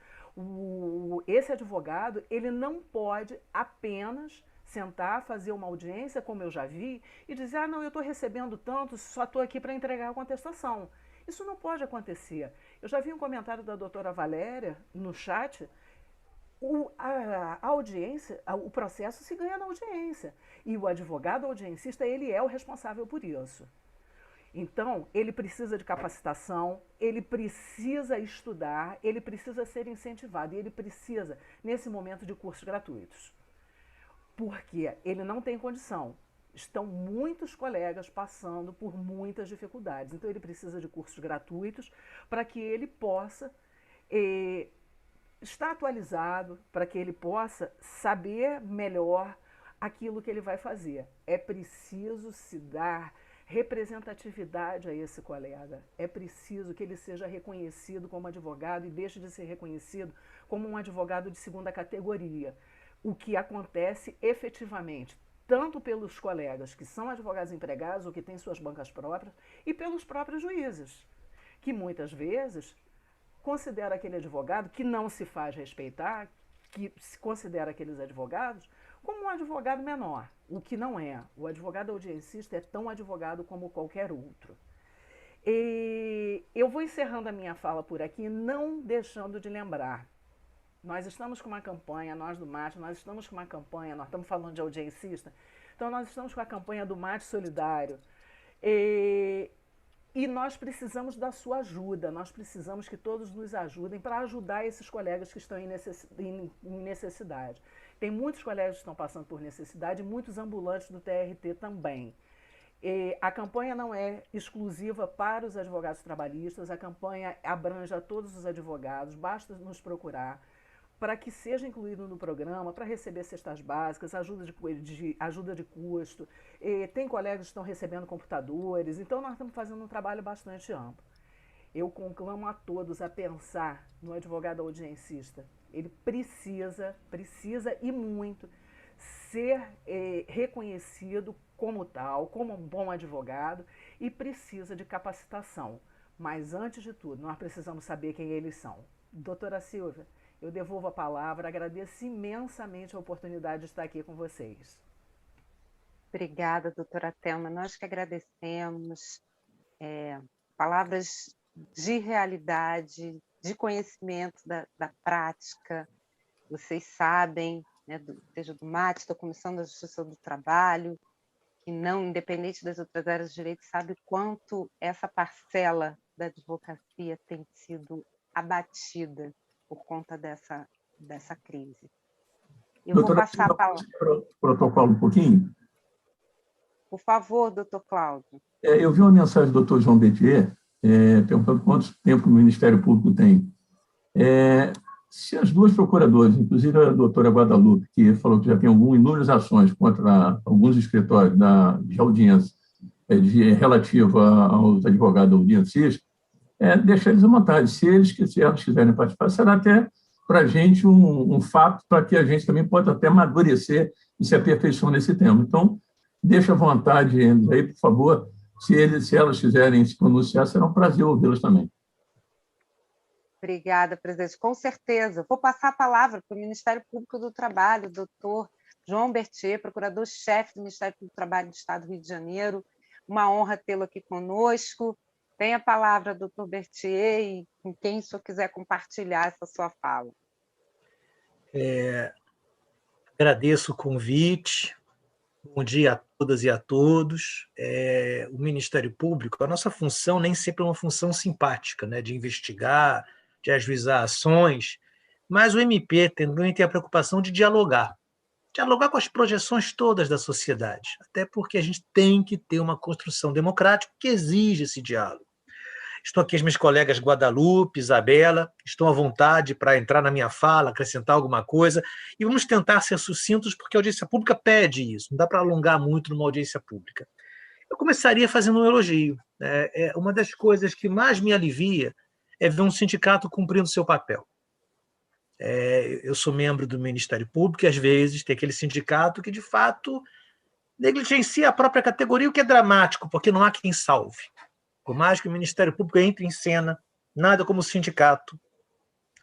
Esse advogado ele não pode apenas sentar, fazer uma audiência, como eu já vi, e dizer, ah, não, eu estou recebendo tanto, só estou aqui para entregar a contestação. Isso não pode acontecer. Eu já vi um comentário da doutora Valéria no chat, a audiência, o processo se ganha na audiência. E o advogado audiencista, ele é o responsável por isso. Então, ele precisa de capacitação, ele precisa estudar, ele precisa ser incentivado e ele precisa, nesse momento, de cursos gratuitos. Porque ele não tem condição. Estão muitos colegas passando por muitas dificuldades. Então, ele precisa de cursos gratuitos para que ele possa estar atualizado, para que ele possa saber melhor aquilo que ele vai fazer. É preciso se dar representatividade a esse colega. É preciso que ele seja reconhecido como advogado e deixe de ser reconhecido como um advogado de segunda categoria. O que acontece efetivamente, tanto pelos colegas que são advogados empregados ou que têm suas bancas próprias, e pelos próprios juízes, que muitas vezes considera aquele advogado que não se faz respeitar, que se considera aqueles advogados como um advogado menor, o que não é. O advogado audiencista é tão advogado como qualquer outro. E eu vou encerrando a minha fala por aqui, não deixando de lembrar. Nós estamos com uma campanha, nós do MAT, nós estamos com uma campanha, nós estamos falando de audiencista, então nós estamos com a campanha do MAT Solidário. E nós precisamos da sua ajuda, nós precisamos que todos nos ajudem para ajudar esses colegas que estão em necessidade. Tem muitos colegas que estão passando por necessidade, muitos ambulantes do TRT também. A campanha não é exclusiva para os advogados trabalhistas, a campanha abrange a todos os advogados, basta nos procurar para que seja incluído no programa, para receber cestas básicas, ajuda de custo. Tem colegas que estão recebendo computadores, então nós estamos fazendo um trabalho bastante amplo. Eu conclamo a todos a pensar no advogado audiencista. Ele precisa e muito ser reconhecido como tal, como um bom advogado e precisa de capacitação. Mas, antes de tudo, nós precisamos saber quem eles são. Doutora Silvia, eu devolvo a palavra, agradeço imensamente a oportunidade de estar aqui com vocês. Obrigada, doutora Thelma. Nós que agradecemos. Palavras de realidade, de conhecimento da prática. Vocês sabem, né, seja do MAT, da Comissão da Justiça do Trabalho, que não, independente das outras áreas de direito, sabe o quanto essa parcela da advocacia tem sido abatida por conta dessa crise. Eu vou passar a palavra. Protocolo um pouquinho? Por favor, doutor Cláudio. Eu vi uma mensagem do doutor João Bettier perguntando quanto tempo o Ministério Público tem. Se as duas procuradoras, inclusive a doutora Guadalupe, que falou que já tem inúmeras ações contra alguns escritórios de audiência relativa aos advogados audiencistas, deixar eles à vontade. Se eles quiserem participar, será até para a gente um fato para que a gente também possa até amadurecer e se aperfeiçoar nesse tema. Então, deixa à vontade eles aí, por favor. Se elas quiserem se pronunciar, será um prazer ouvi-las também. Obrigada, presidente. Com certeza. Vou passar a palavra para o Ministério Público do Trabalho, doutor João Bettier, procurador-chefe do Ministério Público do Trabalho do Estado do Rio de Janeiro. Uma honra tê-lo aqui conosco. Tem a palavra, doutor Bettier, e com quem o senhor quiser compartilhar essa sua fala. Agradeço o convite. Bom dia a todas e a todos. O Ministério Público, a nossa função nem sempre é uma função simpática, né, de investigar, de ajuizar ações, mas o MP também tem a preocupação de dialogar com as projeções todas da sociedade, até porque a gente tem que ter uma construção democrática que exige esse diálogo. Estão aqui as minhas colegas Guadalupe, Isabela, estão à vontade para entrar na minha fala, acrescentar alguma coisa, e vamos tentar ser sucintos, porque a audiência pública pede isso, não dá para alongar muito numa audiência pública. Eu começaria fazendo um elogio. Uma das coisas que mais me alivia é ver um sindicato cumprindo seu papel. Eu sou membro do Ministério Público e, às vezes, tem aquele sindicato que, de fato, negligencia a própria categoria, o que é dramático, porque não há quem salve. Por mais que o Ministério Público entre em cena, nada como o sindicato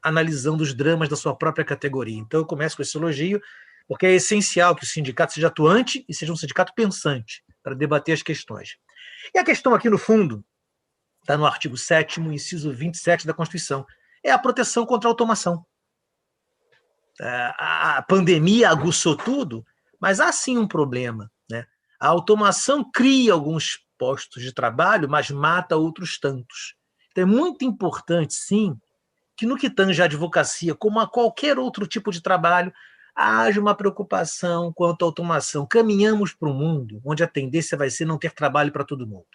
analisando os dramas da sua própria categoria. Então, eu começo com esse elogio, porque é essencial que o sindicato seja atuante e seja um sindicato pensante para debater as questões. E a questão aqui, no fundo, está no artigo 7º, inciso 27 da Constituição, é a proteção contra a automação. A pandemia aguçou tudo, mas há sim um problema, né? A automação cria alguns postos de trabalho, mas mata outros tantos. Então é muito importante, sim, que no que tange à advocacia, como a qualquer outro tipo de trabalho, haja uma preocupação quanto à automação. Caminhamos para um mundo onde a tendência vai ser não ter trabalho para todo mundo.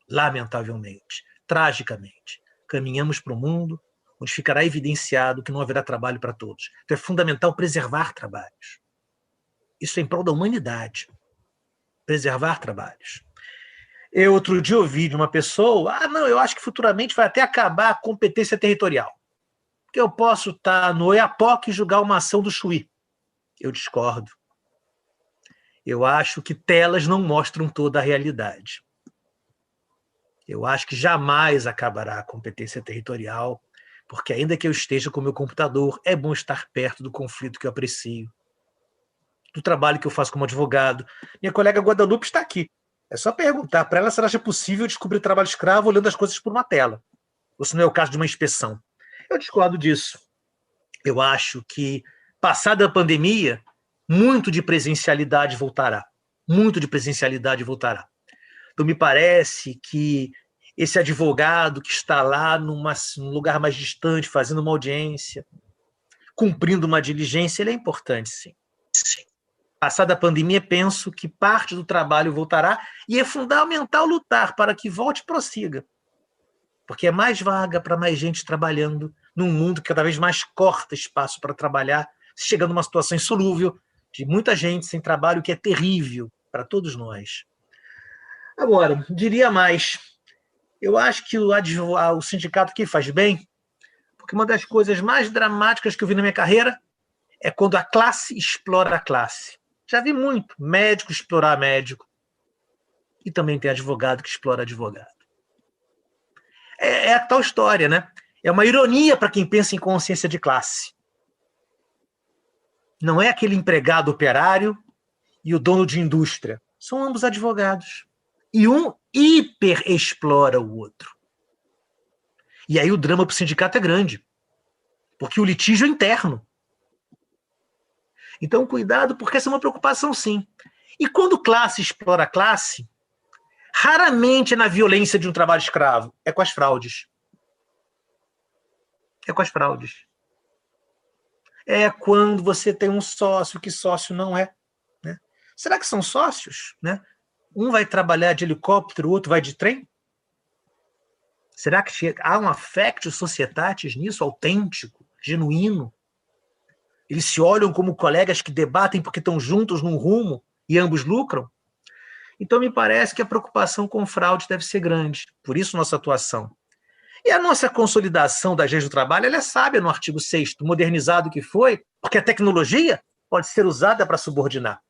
Lamentavelmente, tragicamente. Caminhamos para um mundo onde ficará evidenciado que não haverá trabalho para todos. Então é fundamental preservar trabalhos. Isso é em prol da humanidade. Preservar trabalhos. Eu outro dia ouvi de uma pessoa, eu acho que futuramente vai até acabar a competência territorial. Porque eu posso estar no Oiapoque e julgar uma ação do Chuí. Eu discordo. Eu acho que telas não mostram toda a realidade. Eu acho que jamais acabará a competência territorial, porque ainda que eu esteja com o meu computador, é bom estar perto do conflito que eu aprecio, do trabalho que eu faço como advogado. Minha colega Guadalupe está aqui. É só perguntar para ela se ela acha possível descobrir trabalho escravo olhando as coisas por uma tela. Ou se não é o caso de uma inspeção. Eu discordo disso. Eu acho que, passada a pandemia, muito de presencialidade voltará. Muito de presencialidade voltará. Então, me parece que esse advogado que está lá num lugar mais distante, fazendo uma audiência, cumprindo uma diligência, ele é importante, sim. Passada a pandemia, penso que parte do trabalho voltará e é fundamental lutar para que volte e prossiga. Porque é mais vaga para mais gente trabalhando num mundo que cada vez mais corta espaço para trabalhar, chegando a uma situação insolúvel de muita gente sem trabalho, que é terrível para todos nós. Agora, diria mais. Eu acho que o sindicato aqui faz bem, porque uma das coisas mais dramáticas que eu vi na minha carreira é quando a classe explora a classe. Já vi muito médico explorar médico. E também tem advogado que explora advogado. É a tal história, né? É uma ironia para quem pensa em consciência de classe. Não é aquele empregado operário e o dono de indústria. São ambos advogados. E um hiperexplora o outro. E aí o drama para o sindicato é grande. Porque o litígio é interno. Então, cuidado, porque essa é uma preocupação, sim. E quando classe explora classe, raramente é na violência de um trabalho escravo, é com as fraudes. É com as fraudes. É quando você tem um sócio que sócio não é. Né? Será que são sócios? Né? Um vai trabalhar de helicóptero, o outro vai de trem? Será que há um affectio societatis nisso, autêntico, genuíno? Eles se olham como colegas que debatem porque estão juntos num rumo e ambos lucram? Então, me parece que a preocupação com fraude deve ser grande. Por isso, nossa atuação. E a nossa consolidação das leis do trabalho, ela é sábia no artigo 6º, modernizado que foi, porque a tecnologia pode ser usada para subordinar.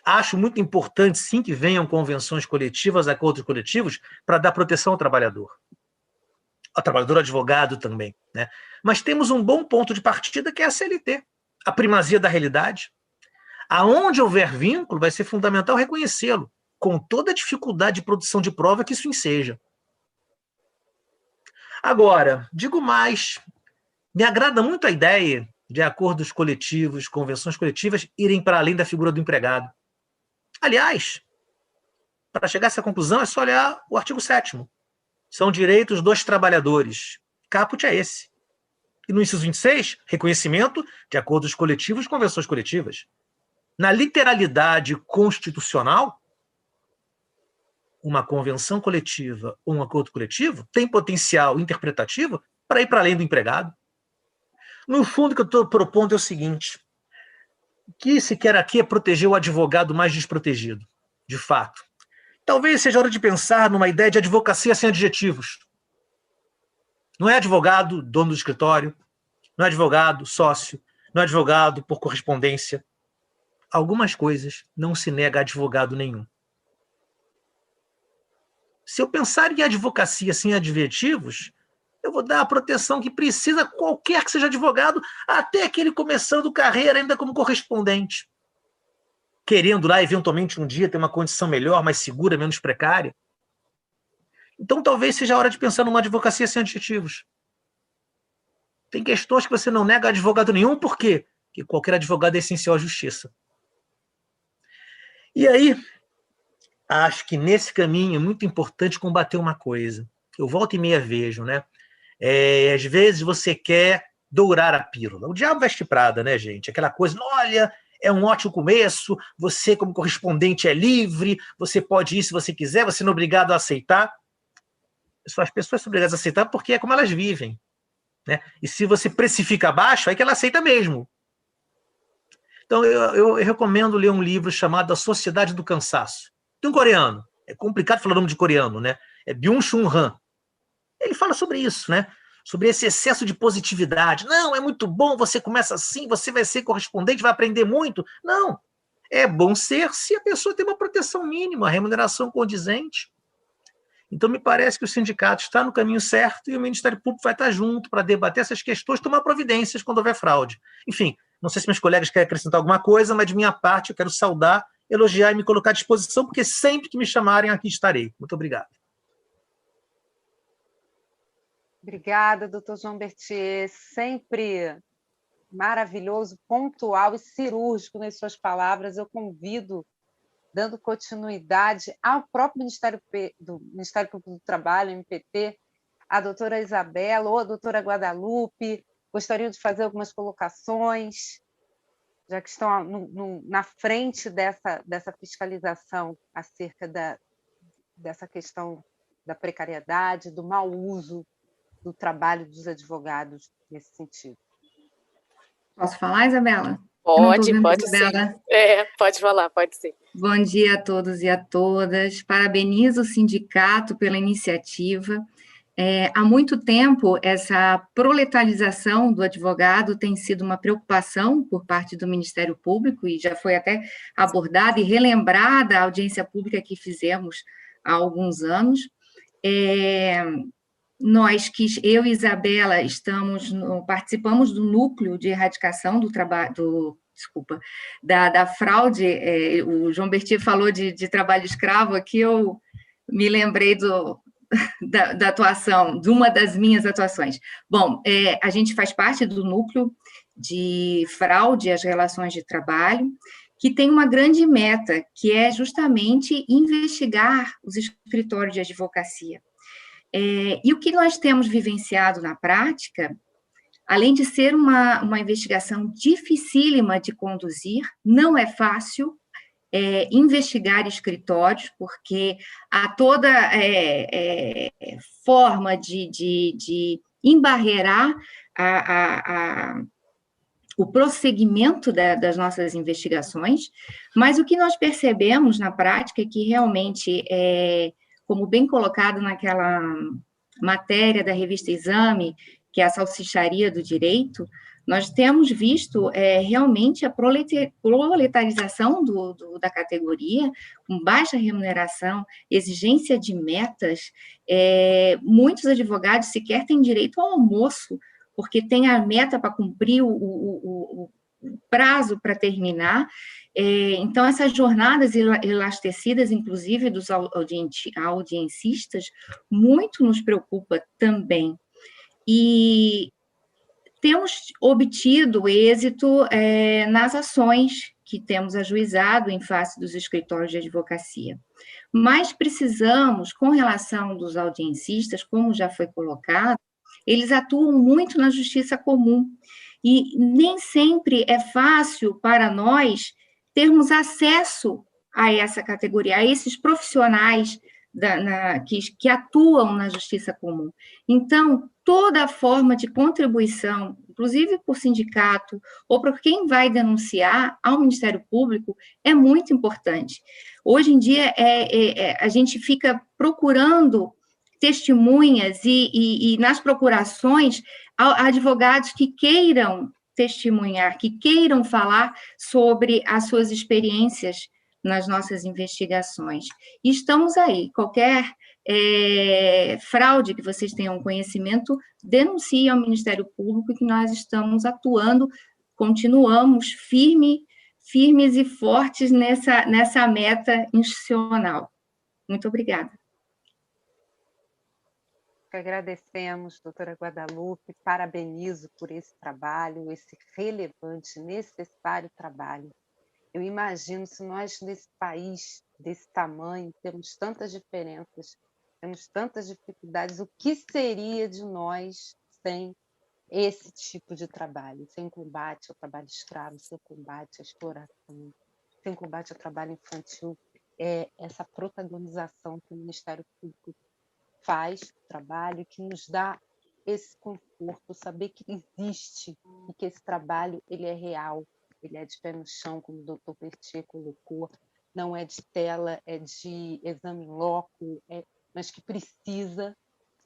Acho muito importante, sim, que venham convenções coletivas, acordos coletivos, para dar proteção ao trabalhador advogado também. Né? Mas temos um bom ponto de partida, que é a CLT, a primazia da realidade. Aonde houver vínculo, vai ser fundamental reconhecê-lo, com toda a dificuldade de produção de prova que isso enseja. Agora, digo mais, me agrada muito a ideia de acordos coletivos, convenções coletivas, irem para além da figura do empregado. Aliás, para chegar a essa conclusão, é só olhar o artigo 7º. São direitos dos trabalhadores. Caput é esse. E no inciso 26, reconhecimento de acordos coletivos e convenções coletivas. Na literalidade constitucional, uma convenção coletiva ou um acordo coletivo tem potencial interpretativo para ir para além do empregado. No fundo, o que eu estou propondo é o seguinte: o que se quer aqui é proteger o advogado mais desprotegido, de fato. Talvez seja hora de pensar numa ideia de advocacia sem adjetivos. Não é advogado, dono do escritório, não é advogado, sócio, não é advogado por correspondência. Algumas coisas não se nega a advogado nenhum. Se eu pensar em advocacia sem adjetivos, eu vou dar a proteção que precisa qualquer que seja advogado, até aquele começando carreira ainda como correspondente, querendo lá, eventualmente, um dia ter uma condição melhor, mais segura, menos precária. Então, talvez seja a hora de pensar numa advocacia sem adjetivos. Tem questões que você não nega a advogado nenhum, por quê? Porque qualquer advogado é essencial à justiça. E aí, acho que nesse caminho é muito importante combater uma coisa. Eu volto e meia vejo, né? Às vezes você quer dourar a pílula. O diabo veste Prada, né, gente? Aquela coisa, olha, é um ótimo começo, você como correspondente é livre, você pode ir se você quiser, você não é obrigado a aceitar. As pessoas são obrigadas a aceitar porque é como elas vivem. Né? E se você precifica abaixo, aí que ela aceita mesmo. Então, eu recomendo ler um livro chamado A Sociedade do Cansaço. Tem um coreano, é complicado falar o nome de coreano, né? É Byung-Chul Han. Ele fala sobre isso, né? Sobre esse excesso de positividade. Não, é muito bom, você começa assim, você vai ser correspondente, vai aprender muito. Não, é bom ser se a pessoa tem uma proteção mínima, remuneração condizente. Então, me parece que o sindicato está no caminho certo e o Ministério Público vai estar junto para debater essas questões, tomar providências quando houver fraude. Enfim, não sei se meus colegas querem acrescentar alguma coisa, mas de minha parte eu quero saudar, elogiar e me colocar à disposição, porque sempre que me chamarem aqui estarei. Muito obrigado. Obrigada, doutor João Berthier, sempre maravilhoso, pontual e cirúrgico nas suas palavras. Eu convido, dando continuidade ao próprio Ministério Público do Trabalho, MPT, a doutora Isabela ou a doutora Guadalupe, gostariam de fazer algumas colocações, já que estão na frente dessa fiscalização acerca dessa questão da precariedade, do mau uso do trabalho dos advogados nesse sentido. Posso falar, Isabela? Pode sim. Pode falar, pode sim. Bom dia a todos e a todas. Parabenizo o sindicato pela iniciativa. Há muito tempo, essa proletarização do advogado tem sido uma preocupação por parte do Ministério Público e já foi até abordada e relembrada a audiência pública que fizemos há alguns anos. Nós, eu e Isabela, participamos do núcleo de erradicação do trabalho, da fraude. O João Berthier falou de trabalho escravo, aqui eu me lembrei da atuação, de uma das minhas atuações. Bom, a gente faz parte do núcleo de fraude às relações de trabalho. que tem uma grande meta, que é justamente investigar os escritórios de advocacia. E o que nós temos vivenciado na prática, além de ser uma investigação dificílima de conduzir, não é fácil investigar escritórios, porque há toda forma de embarrear o prosseguimento das nossas investigações, mas o que nós percebemos na prática é que realmente, como bem colocado naquela matéria da revista Exame, que é a salsicharia do direito, nós temos visto realmente a proletarização da categoria, com baixa remuneração, exigência de metas. Muitos advogados sequer têm direito ao almoço, porque tem a meta para cumprir o prazo para terminar. Então, essas jornadas elastecidas, inclusive dos audiencistas, muito nos preocupa também. E temos obtido êxito nas ações que temos ajuizado em face dos escritórios de advocacia. Mas precisamos, com relação dos audiencistas, como já foi colocado, eles atuam muito na justiça comum, e nem sempre é fácil para nós termos acesso a essa categoria, a esses profissionais que atuam na justiça comum. Então, toda forma de contribuição, inclusive por sindicato, ou por quem vai denunciar ao Ministério Público, é muito importante. Hoje em dia, a gente fica procurando testemunhas e nas procurações, advogados que queiram testemunhar, que queiram falar sobre as suas experiências nas nossas investigações. E estamos aí, qualquer fraude que vocês tenham conhecimento, denuncie ao Ministério Público, que nós estamos atuando, continuamos firmes e fortes nessa meta institucional. Muito obrigada. Agradecemos, doutora Guadalupe, parabenizo por esse trabalho, esse relevante, necessário trabalho. Eu imagino, se nós, nesse país desse tamanho, temos tantas diferenças, temos tantas dificuldades, o que seria de nós sem esse tipo de trabalho, sem combate ao trabalho escravo, sem combate à exploração, sem combate ao trabalho infantil, essa protagonização que o Ministério Público faz o trabalho, que nos dá esse conforto, saber que existe e que esse trabalho ele é real, ele é de pé no chão, como o doutor Petier colocou, não é de tela, é de exame in loco, mas que precisa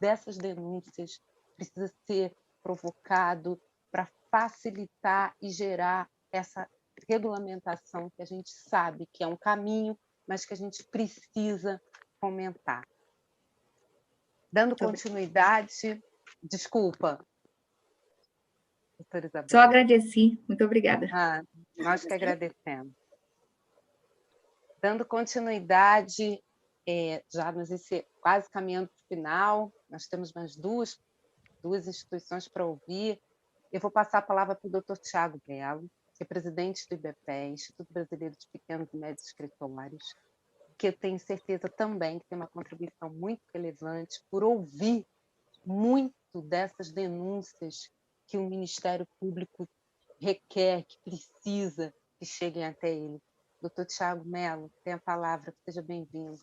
dessas denúncias, precisa ser provocado para facilitar e gerar essa regulamentação que a gente sabe que é um caminho, mas que a gente precisa fomentar. Dando continuidade, desculpa, doutora Isabel. Só agradeci, muito obrigada. Nós que agradecemos. Dando continuidade, já quase caminhando para o final, nós temos mais duas instituições para ouvir. Eu vou passar a palavra para o doutor Tiago Belo, que é presidente do IBPE, Instituto Brasileiro de Pequenos e Médios Escritórios, que eu tenho certeza também que tem uma contribuição muito relevante por ouvir muito dessas denúncias que o Ministério Público requer, que precisa que cheguem até ele. Doutor Tiago Melo, tem a palavra, seja bem-vindo.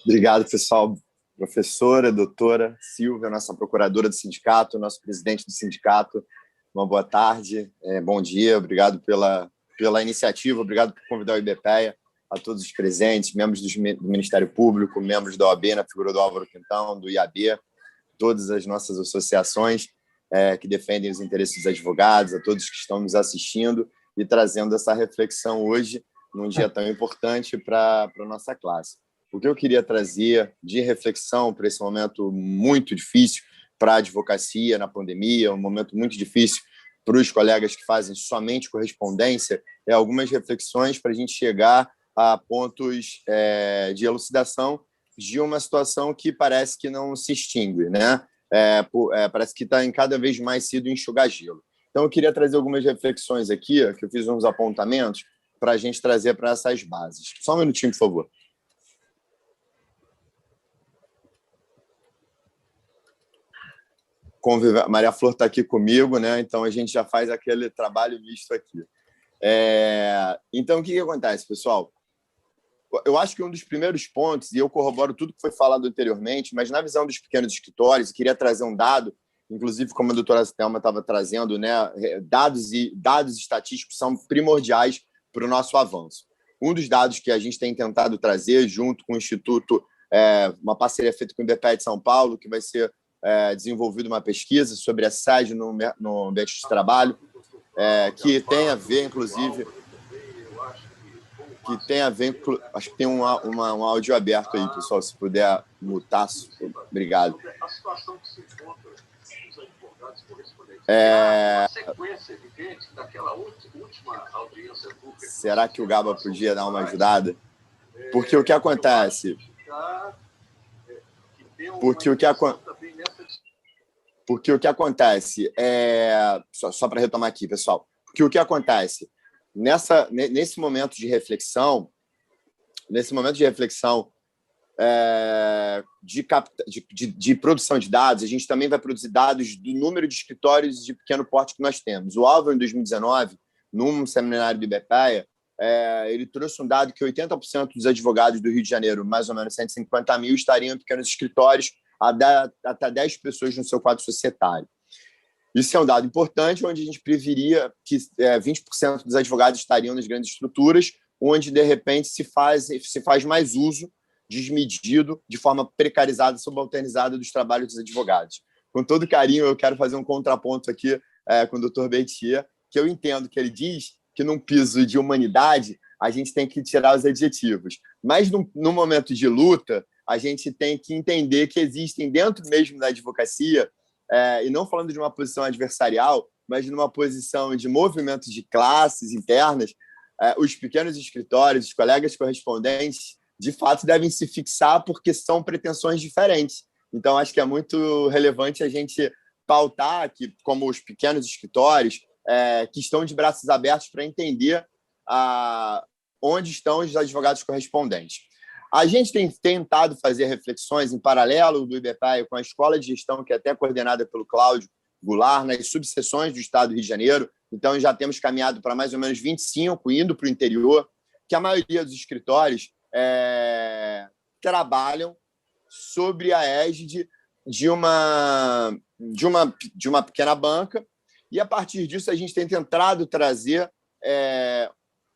Obrigado, pessoal. Professora, doutora Silvia, nossa procuradora do sindicato, nosso presidente do sindicato, uma boa tarde, bom dia, obrigado pela iniciativa, obrigado por convidar o IBPE, a todos os presentes, membros do Ministério Público, membros da OAB, na figura do Álvaro Quintão, do IAB, todas as nossas associações que defendem os interesses dos advogados, a todos que estão nos assistindo e trazendo essa reflexão hoje, num dia tão importante para a nossa classe. O que eu queria trazer de reflexão para esse momento muito difícil para a advocacia na pandemia, um momento muito difícil para os colegas que fazem somente correspondência, algumas reflexões para a gente chegar a pontos de elucidação de uma situação que parece que não se extingue, né? Parece que está em cada vez mais sido enxugar gelo. Então, eu queria trazer algumas reflexões aqui, que eu fiz uns apontamentos, para a gente trazer para essas bases. Só um minutinho, por favor. Maria Flor está aqui comigo, né? Então a gente já faz aquele trabalho misto aqui. Então, o que acontece, pessoal? Eu acho que um dos primeiros pontos, e eu corroboro tudo que foi falado anteriormente, mas na visão dos pequenos escritórios, queria trazer um dado, inclusive como a doutora Thelma estava trazendo, né? Dados estatísticos são primordiais para o nosso avanço. Um dos dados que a gente tem tentado trazer, junto com o Instituto, uma parceria feita com o IBPE de São Paulo, que vai ser desenvolvido uma pesquisa sobre assédio no ambiente de trabalho, que tem a ver, inclusive, acho que tem um áudio aberto aí, pessoal, se puder mutar, obrigado. A situação que se encontra os advogados correspondentes. Uma sequência evidente daquela última audiência pública. Será que o Gaba podia dar uma ajudada? Porque o que acontece? Porque o que acontece só para retomar aqui, pessoal, porque o que acontece nesse momento de reflexão, de produção de dados, a gente também vai produzir dados do número de escritórios de pequeno porte que nós temos. O Álvaro, em 2019, num seminário do IBPE, ele trouxe um dado que 80% dos advogados do Rio de Janeiro, mais ou menos 150 mil, estariam em pequenos escritórios, até 10 pessoas no seu quadro societário. Isso é um dado importante, onde a gente preveria que 20% dos advogados estariam nas grandes estruturas, onde, de repente, se faz mais uso desmedido, de forma precarizada, subalternizada dos trabalhos dos advogados. Com todo carinho, eu quero fazer um contraponto aqui com o Dr. Betier, que eu entendo que ele diz que, num piso de humanidade, a gente tem que tirar os adjetivos. Mas, no momento de luta, a gente tem que entender que existem, dentro mesmo da advocacia, e não falando de uma posição adversarial, mas de uma posição de movimentos de classes internas, os pequenos escritórios, os colegas correspondentes, de fato, devem se fixar porque são pretensões diferentes. Então, acho que é muito relevante a gente pautar que, como os pequenos escritórios, que estão de braços abertos para entender onde estão os advogados correspondentes. A gente tem tentado fazer reflexões em paralelo do IBPE com a Escola de Gestão, que é até coordenada pelo Cláudio Goulart, nas subseções do Estado do Rio de Janeiro. Então, já temos caminhado para mais ou menos 25, indo para o interior, que a maioria dos escritórios trabalham sobre a égide de uma pequena banca, e, a partir disso, a gente tem tentado trazer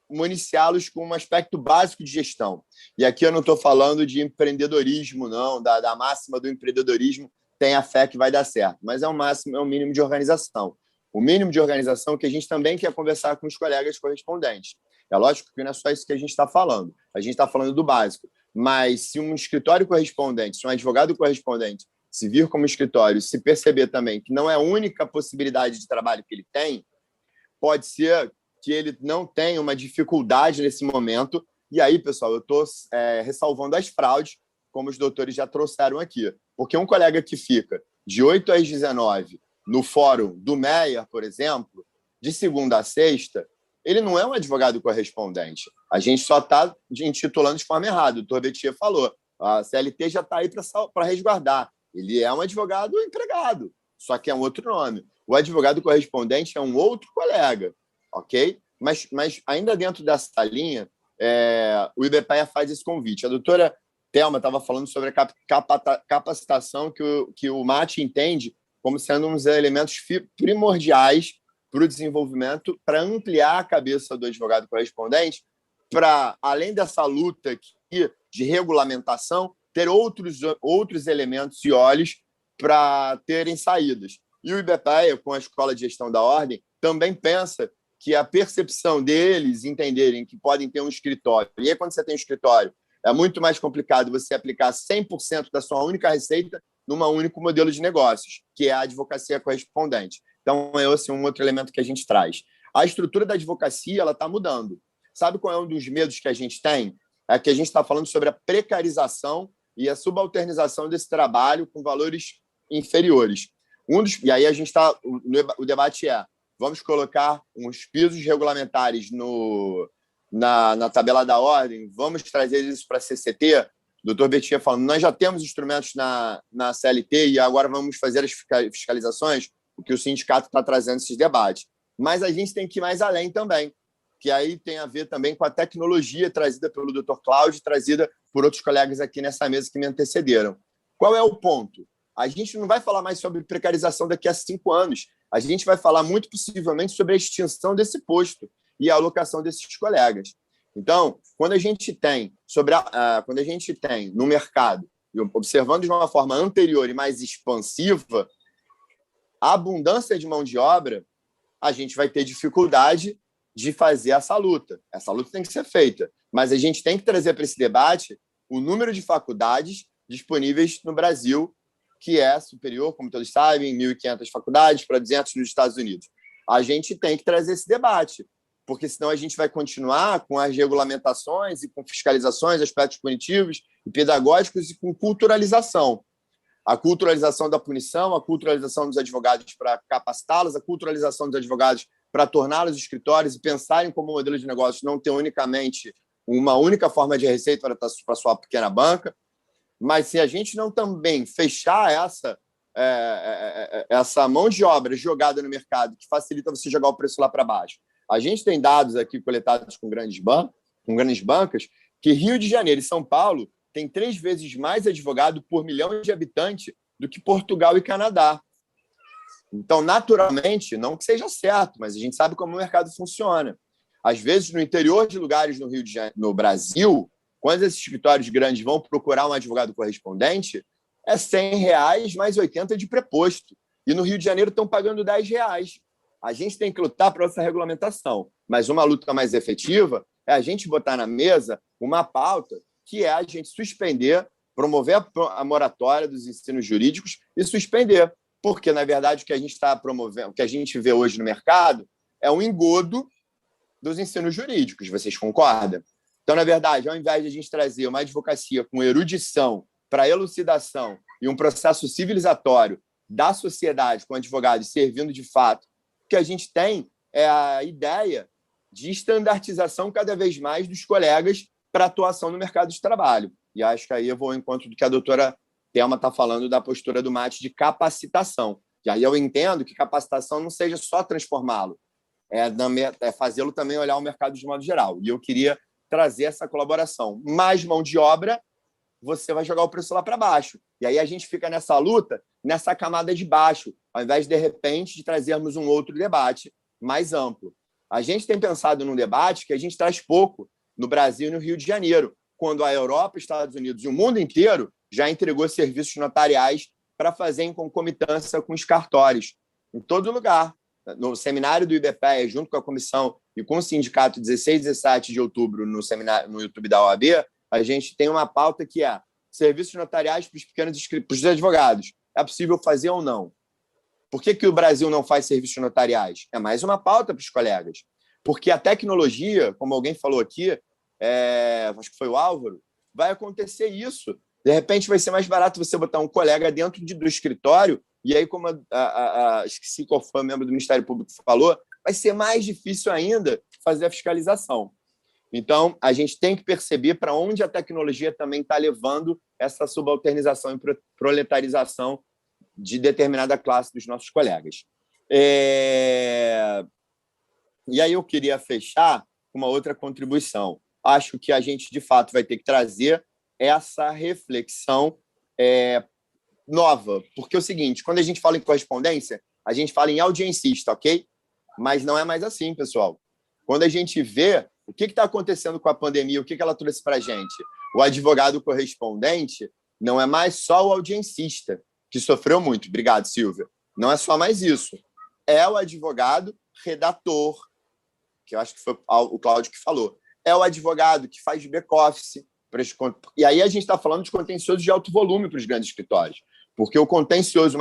municiá-los com um aspecto básico de gestão. E aqui eu não estou falando de empreendedorismo, não, da máxima do empreendedorismo, tenha fé que vai dar certo, mas é um mínimo de organização. O mínimo de organização que a gente também quer conversar com os colegas correspondentes. É lógico que não é só isso que a gente está falando. A gente está falando do básico. Mas se um escritório correspondente, se um advogado correspondente se vir como escritório, se perceber também que não é a única possibilidade de trabalho que ele tem, pode ser que ele não tenha uma dificuldade nesse momento. E aí, pessoal, eu estou ressalvando as fraudes, como os doutores já trouxeram aqui. Porque um colega que fica de 8 às 19 no fórum do Meia, por exemplo, de segunda a sexta, ele não é um advogado correspondente. A gente só está intitulando de forma errada. O doutor Betier falou, a CLT já está aí para resguardar. Ele é um advogado empregado, só que é um outro nome. O advogado correspondente é um outro colega, ok? Mas ainda dentro dessa linha, o IBPE faz esse convite. A doutora Thelma estava falando sobre a capacitação que o MAT entende como sendo um dos elementos primordiais para o desenvolvimento, para ampliar a cabeça do advogado correspondente, para, além dessa luta aqui de regulamentação, ter outros elementos e olhos para terem saídas. E o IBPE, com a Escola de Gestão da Ordem, também pensa que a percepção deles entenderem que podem ter um escritório, e aí quando você tem um escritório, é muito mais complicado você aplicar 100% da sua única receita num único modelo de negócios, que é a advocacia correspondente. Então, esse é um outro elemento que a gente traz. A estrutura da advocacia está mudando. Sabe qual é um dos medos que a gente tem? É que a gente está falando sobre a precarização e a subalternização desse trabalho com valores inferiores. E aí a gente o debate vamos colocar uns pisos regulamentares na tabela da ordem, vamos trazer isso para a CCT. O doutor Betinha falando, nós já temos instrumentos na CLT e agora vamos fazer as fiscalizações, porque o sindicato está trazendo esses debates. Mas a gente tem que ir mais além também, que aí tem a ver também com a tecnologia trazida pelo doutor Cláudio, trazida por outros colegas aqui nessa mesa que me antecederam. Qual é o ponto? A gente não vai falar mais sobre precarização daqui a 5 anos. A gente vai falar muito possivelmente sobre a extinção desse posto e a alocação desses colegas. Então, quando a gente tem no mercado, observando de uma forma anterior e mais expansiva, a abundância de mão de obra, a gente vai ter dificuldade de fazer essa luta. Essa luta tem que ser feita, mas a gente tem que trazer para esse debate o número de faculdades disponíveis no Brasil, que é superior, como todos sabem, 1.500 faculdades para 200 nos Estados Unidos. A gente tem que trazer esse debate, porque senão a gente vai continuar com as regulamentações e com fiscalizações, aspectos punitivos e pedagógicos e com culturalização. A culturalização da punição, a culturalização dos advogados para capacitá-los, a culturalização dos advogados para torná-los escritórios e pensarem como modelo de negócio, não ter unicamente uma única forma de receita para a sua pequena banca. Mas se a gente não também fechar essa mão de obra jogada no mercado, que facilita você jogar o preço lá para baixo. A gente tem dados aqui coletados com grandes bancas, que Rio de Janeiro e São Paulo têm 3 vezes mais advogado por milhão de habitantes do que Portugal e Canadá. Então, naturalmente, não que seja certo, mas a gente sabe como o mercado funciona. Às vezes, no interior de lugares no Brasil, quando esses escritórios grandes vão procurar um advogado correspondente, é R$100 mais 80 de preposto. E no Rio de Janeiro estão pagando R$10. A gente tem que lutar por essa regulamentação. Mas uma luta mais efetiva é a gente botar na mesa uma pauta que é a gente suspender, promover a moratória dos ensinos jurídicos e suspender. Porque, na verdade, o que a gente está promovendo, o que a gente vê hoje no mercado é um engodo dos ensinos jurídicos. Vocês concordam? Então, na verdade, ao invés de a gente trazer uma advocacia com erudição para elucidação e um processo civilizatório da sociedade com advogados servindo de fato, o que a gente tem é a ideia de estandartização cada vez mais dos colegas para atuação no mercado de trabalho. E acho que aí eu vou ao encontro do que a doutora Thelma está falando da postura do MAT de capacitação. E aí eu entendo que capacitação não seja só transformá-lo, é fazê-lo também olhar o mercado de modo geral. E eu queria trazer essa colaboração. Mais mão de obra, você vai jogar o preço lá para baixo. E aí a gente fica nessa luta, nessa camada de baixo, ao invés, de repente, de trazermos um outro debate mais amplo. A gente tem pensado num debate que a gente traz pouco no Brasil e no Rio de Janeiro, quando a Europa, Estados Unidos e o mundo inteiro já entregou serviços notariais para fazer em concomitância com os cartórios, em todo lugar. No seminário do IBPE, junto com a comissão e com o sindicato, 16 e 17 de outubro, no seminário no YouTube da OAB, a gente tem uma pauta que é serviços notariais para os pequenos para os advogados. É possível fazer ou não? Por que o Brasil não faz serviços notariais? É mais uma pauta para os colegas. Porque a tecnologia, como alguém falou aqui, acho que foi o Álvaro, vai acontecer isso. De repente vai ser mais barato você botar um colega dentro do escritório, e aí, como esqueci qual foi o membro do Ministério Público que falou, vai ser mais difícil ainda fazer a fiscalização. Então, a gente tem que perceber para onde a tecnologia também está levando essa subalternização e proletarização de determinada classe dos nossos colegas. E aí eu queria fechar com uma outra contribuição. Acho que a gente, de fato, vai ter que trazer essa reflexão nova, porque é o seguinte, quando a gente fala em correspondência, a gente fala em audiencista, ok? Mas não é mais assim, pessoal. Quando a gente vê o que está acontecendo com a pandemia, o que ela trouxe para a gente, o advogado correspondente não é mais só o audiencista, que sofreu muito. Obrigado, Silvia. Não é só mais isso. É o advogado redator, que eu acho que foi o Cláudio que falou. É o advogado que faz back-office. E aí a gente está falando de contencioso de alto volume para os grandes escritórios, porque o contencioso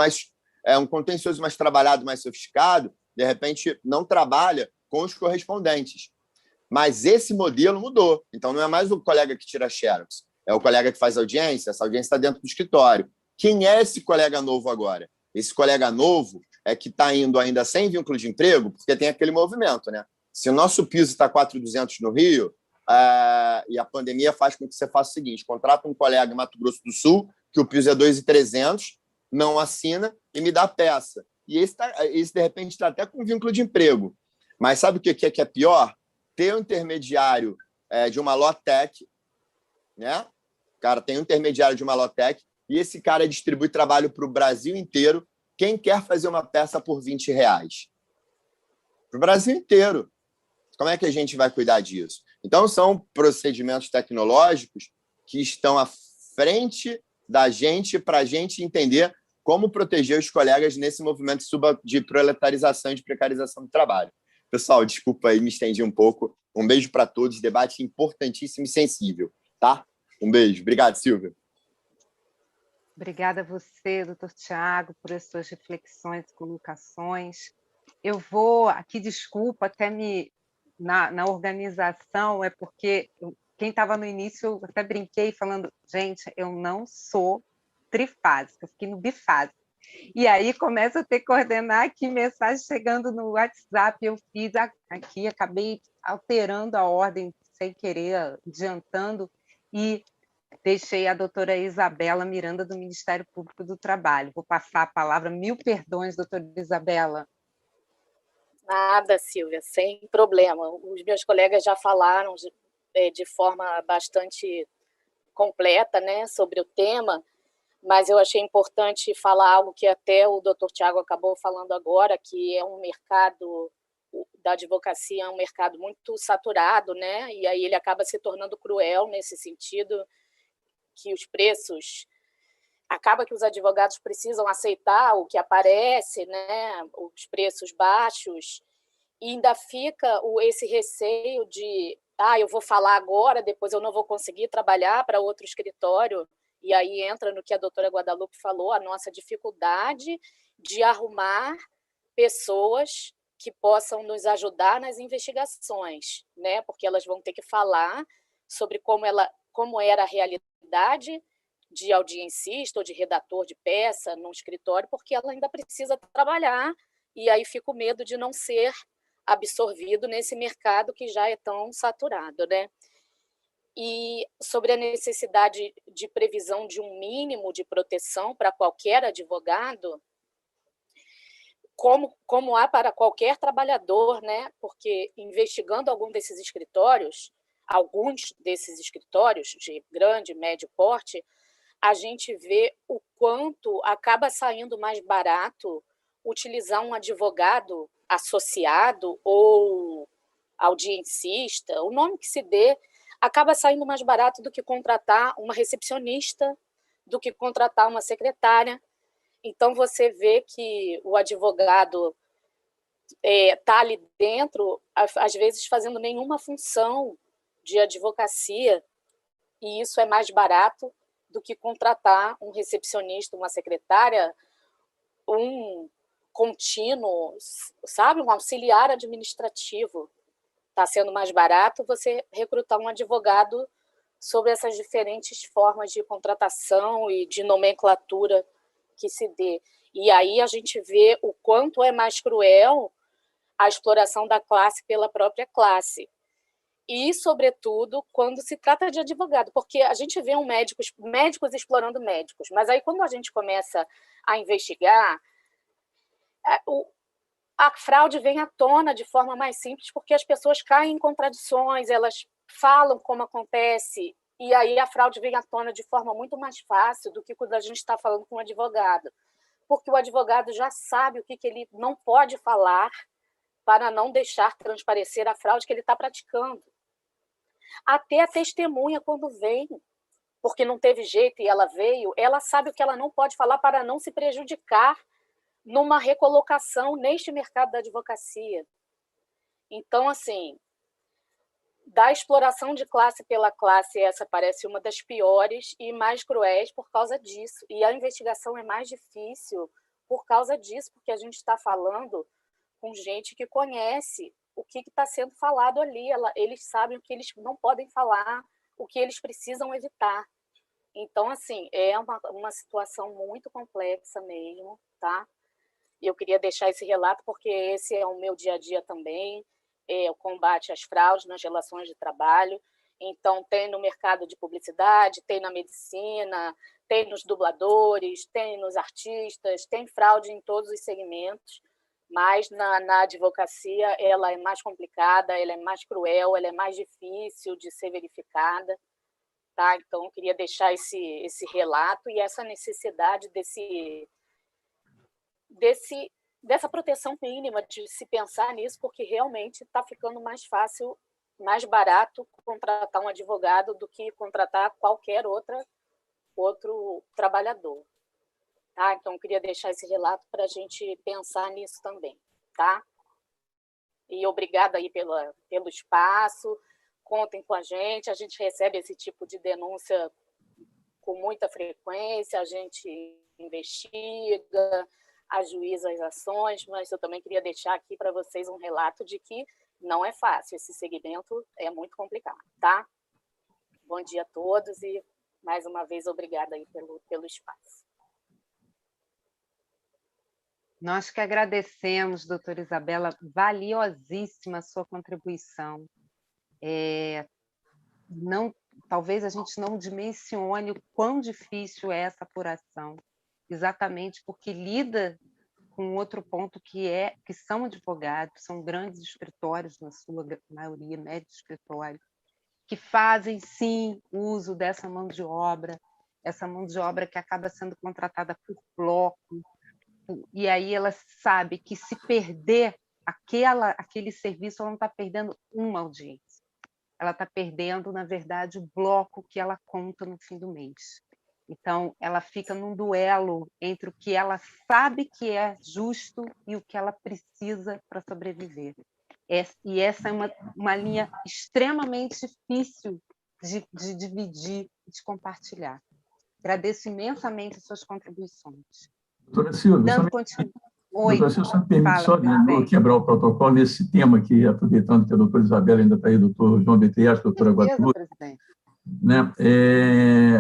um contencioso mais trabalhado, mais sofisticado, de repente não trabalha com os correspondentes. Mas esse modelo mudou. Então não é mais o colega que tira xerox, é o colega que faz audiência, essa audiência está dentro do escritório. Quem é esse colega novo agora? Esse colega novo é que está indo ainda sem vínculo de emprego, porque tem aquele movimento, né? Se o nosso piso está 4.200 no Rio, e a pandemia faz com que você faça o seguinte, contrata um colega em Mato Grosso do Sul, que o piso é 2.300, não assina e me dá a peça. E esse, de repente, está até com vínculo de emprego. Mas sabe o que é pior? Ter um intermediário de uma Lotec, né? Cara, tem um intermediário de uma Lotec e esse cara distribui trabalho para o Brasil inteiro. Quem quer fazer uma peça por R$20? Para o Brasil inteiro. Como é que a gente vai cuidar disso? Então, são procedimentos tecnológicos que estão à frente da gente para a gente entender como proteger os colegas nesse movimento de proletarização e de precarização do trabalho. Pessoal, desculpa aí, me estendi um pouco. Um beijo para todos, debate importantíssimo e sensível, tá? Um beijo. Obrigado, Silvia. Obrigada a você, doutor Tiago, por as suas reflexões e colocações. Eu vou aqui, desculpa, até na organização, é porque quem estava no início, eu até brinquei falando, gente, eu não sou trifásica, eu fiquei no bifásico. E aí começa a ter que coordenar aqui mensagem chegando no WhatsApp, eu fiz aqui, acabei alterando a ordem sem querer, adiantando, e deixei a doutora Isabela Miranda, do Ministério Público do Trabalho. Vou passar a palavra, 1000 perdões, doutora Isabela. Nada, Silvia, sem problema. Os meus colegas já falaram de forma bastante completa, né, sobre o tema, mas eu achei importante falar algo que até o doutor Tiago acabou falando agora, que é um mercado da advocacia, é um mercado muito saturado, né, e aí ele acaba se tornando cruel nesse sentido, que os preços... Acaba que os advogados precisam aceitar o que aparece, né, os preços baixos, e ainda fica esse receio de eu vou falar agora, depois eu não vou conseguir trabalhar para outro escritório, e aí entra no que a doutora Guadalupe falou, a nossa dificuldade de arrumar pessoas que possam nos ajudar nas investigações, né, porque elas vão ter que falar sobre como era a realidade de audiencista ou de redator de peça num escritório, porque ela ainda precisa trabalhar, e aí fica o medo de não ser absorvido nesse mercado que já é tão saturado, né? E sobre a necessidade de previsão de um mínimo de proteção para qualquer advogado, como há para qualquer trabalhador, né? Porque investigando alguns desses escritórios de grande, médio porte, a gente vê o quanto acaba saindo mais barato utilizar um advogado associado ou audiencista, o nome que se dê, acaba saindo mais barato do que contratar uma recepcionista, do que contratar uma secretária. Então, você vê que o advogado está ali dentro, às vezes fazendo nenhuma função de advocacia, e isso é mais barato do que contratar um recepcionista, uma secretária, um contínuo, sabe, um auxiliar administrativo. Está sendo mais barato você recrutar um advogado sobre essas diferentes formas de contratação e de nomenclatura que se dê. E aí a gente vê o quanto é mais cruel a exploração da classe pela própria classe. E, sobretudo, quando se trata de advogado, porque a gente vê médicos explorando médicos, mas aí quando a gente começa a investigar, a fraude vem à tona de forma mais simples, porque as pessoas caem em contradições, elas falam como acontece, e aí a fraude vem à tona de forma muito mais fácil do que quando a gente está falando com um advogado, porque o advogado já sabe o que ele não pode falar para não deixar transparecer a fraude que ele está praticando. Até a testemunha, quando vem, porque não teve jeito e ela veio, ela sabe o que ela não pode falar para não se prejudicar numa recolocação neste mercado da advocacia. Então, assim, da exploração de classe pela classe, essa parece uma das piores e mais cruéis por causa disso. E a investigação é mais difícil por causa disso, porque a gente está falando com gente que conhece o que está sendo falado ali. Eles sabem o que eles não podem falar, o que eles precisam evitar. Então, assim, é uma situação muito complexa mesmo, tá? E eu queria deixar esse relato porque esse é o meu dia a dia também, o combate às fraudes nas relações de trabalho. Então, tem no mercado de publicidade, tem na medicina, tem nos dubladores, tem nos artistas, tem fraude em todos os segmentos, mas na advocacia ela é mais complicada, ela é mais cruel, ela é mais difícil de ser verificada. Tá? Então, eu queria deixar esse relato e essa necessidade dessa proteção mínima, de se pensar nisso, porque realmente está ficando mais fácil, mais barato contratar um advogado do que contratar qualquer outro trabalhador. Tá? Então, eu queria deixar esse relato para a gente pensar nisso também. Tá? E obrigada aí pelo espaço, contem com a gente recebe esse tipo de denúncia com muita frequência, a gente investiga, ajuiza as ações, mas eu também queria deixar aqui para vocês um relato de que não é fácil, esse segmento é muito complicado, tá? Bom dia a todos e, mais uma vez, obrigada aí pelo espaço. Nós que agradecemos, doutora Isabela, valiosíssima a sua contribuição. Talvez a gente não dimensione o quão difícil é essa apuração, exatamente porque lida com outro ponto que são advogados, são grandes escritórios, na sua maioria, médios escritórios, que fazem, sim, uso dessa mão de obra, essa mão de obra que acaba sendo contratada por bloco, e aí ela sabe que se perder aquele serviço, ela não está perdendo uma audiência, ela está perdendo, na verdade, o bloco que ela conta no fim do mês. Então, ela fica num duelo entre o que ela sabe que é justo e o que ela precisa para sobreviver. E essa é uma linha extremamente difícil de dividir, de compartilhar. Agradeço imensamente as suas contribuições. Doutora Silvia, doutora Silvia, só me permite só quebrar o protocolo nesse tema aqui, aproveitando que a doutora Isabela ainda está aí, doutor João Betrias, doutora Guadalupe. Né?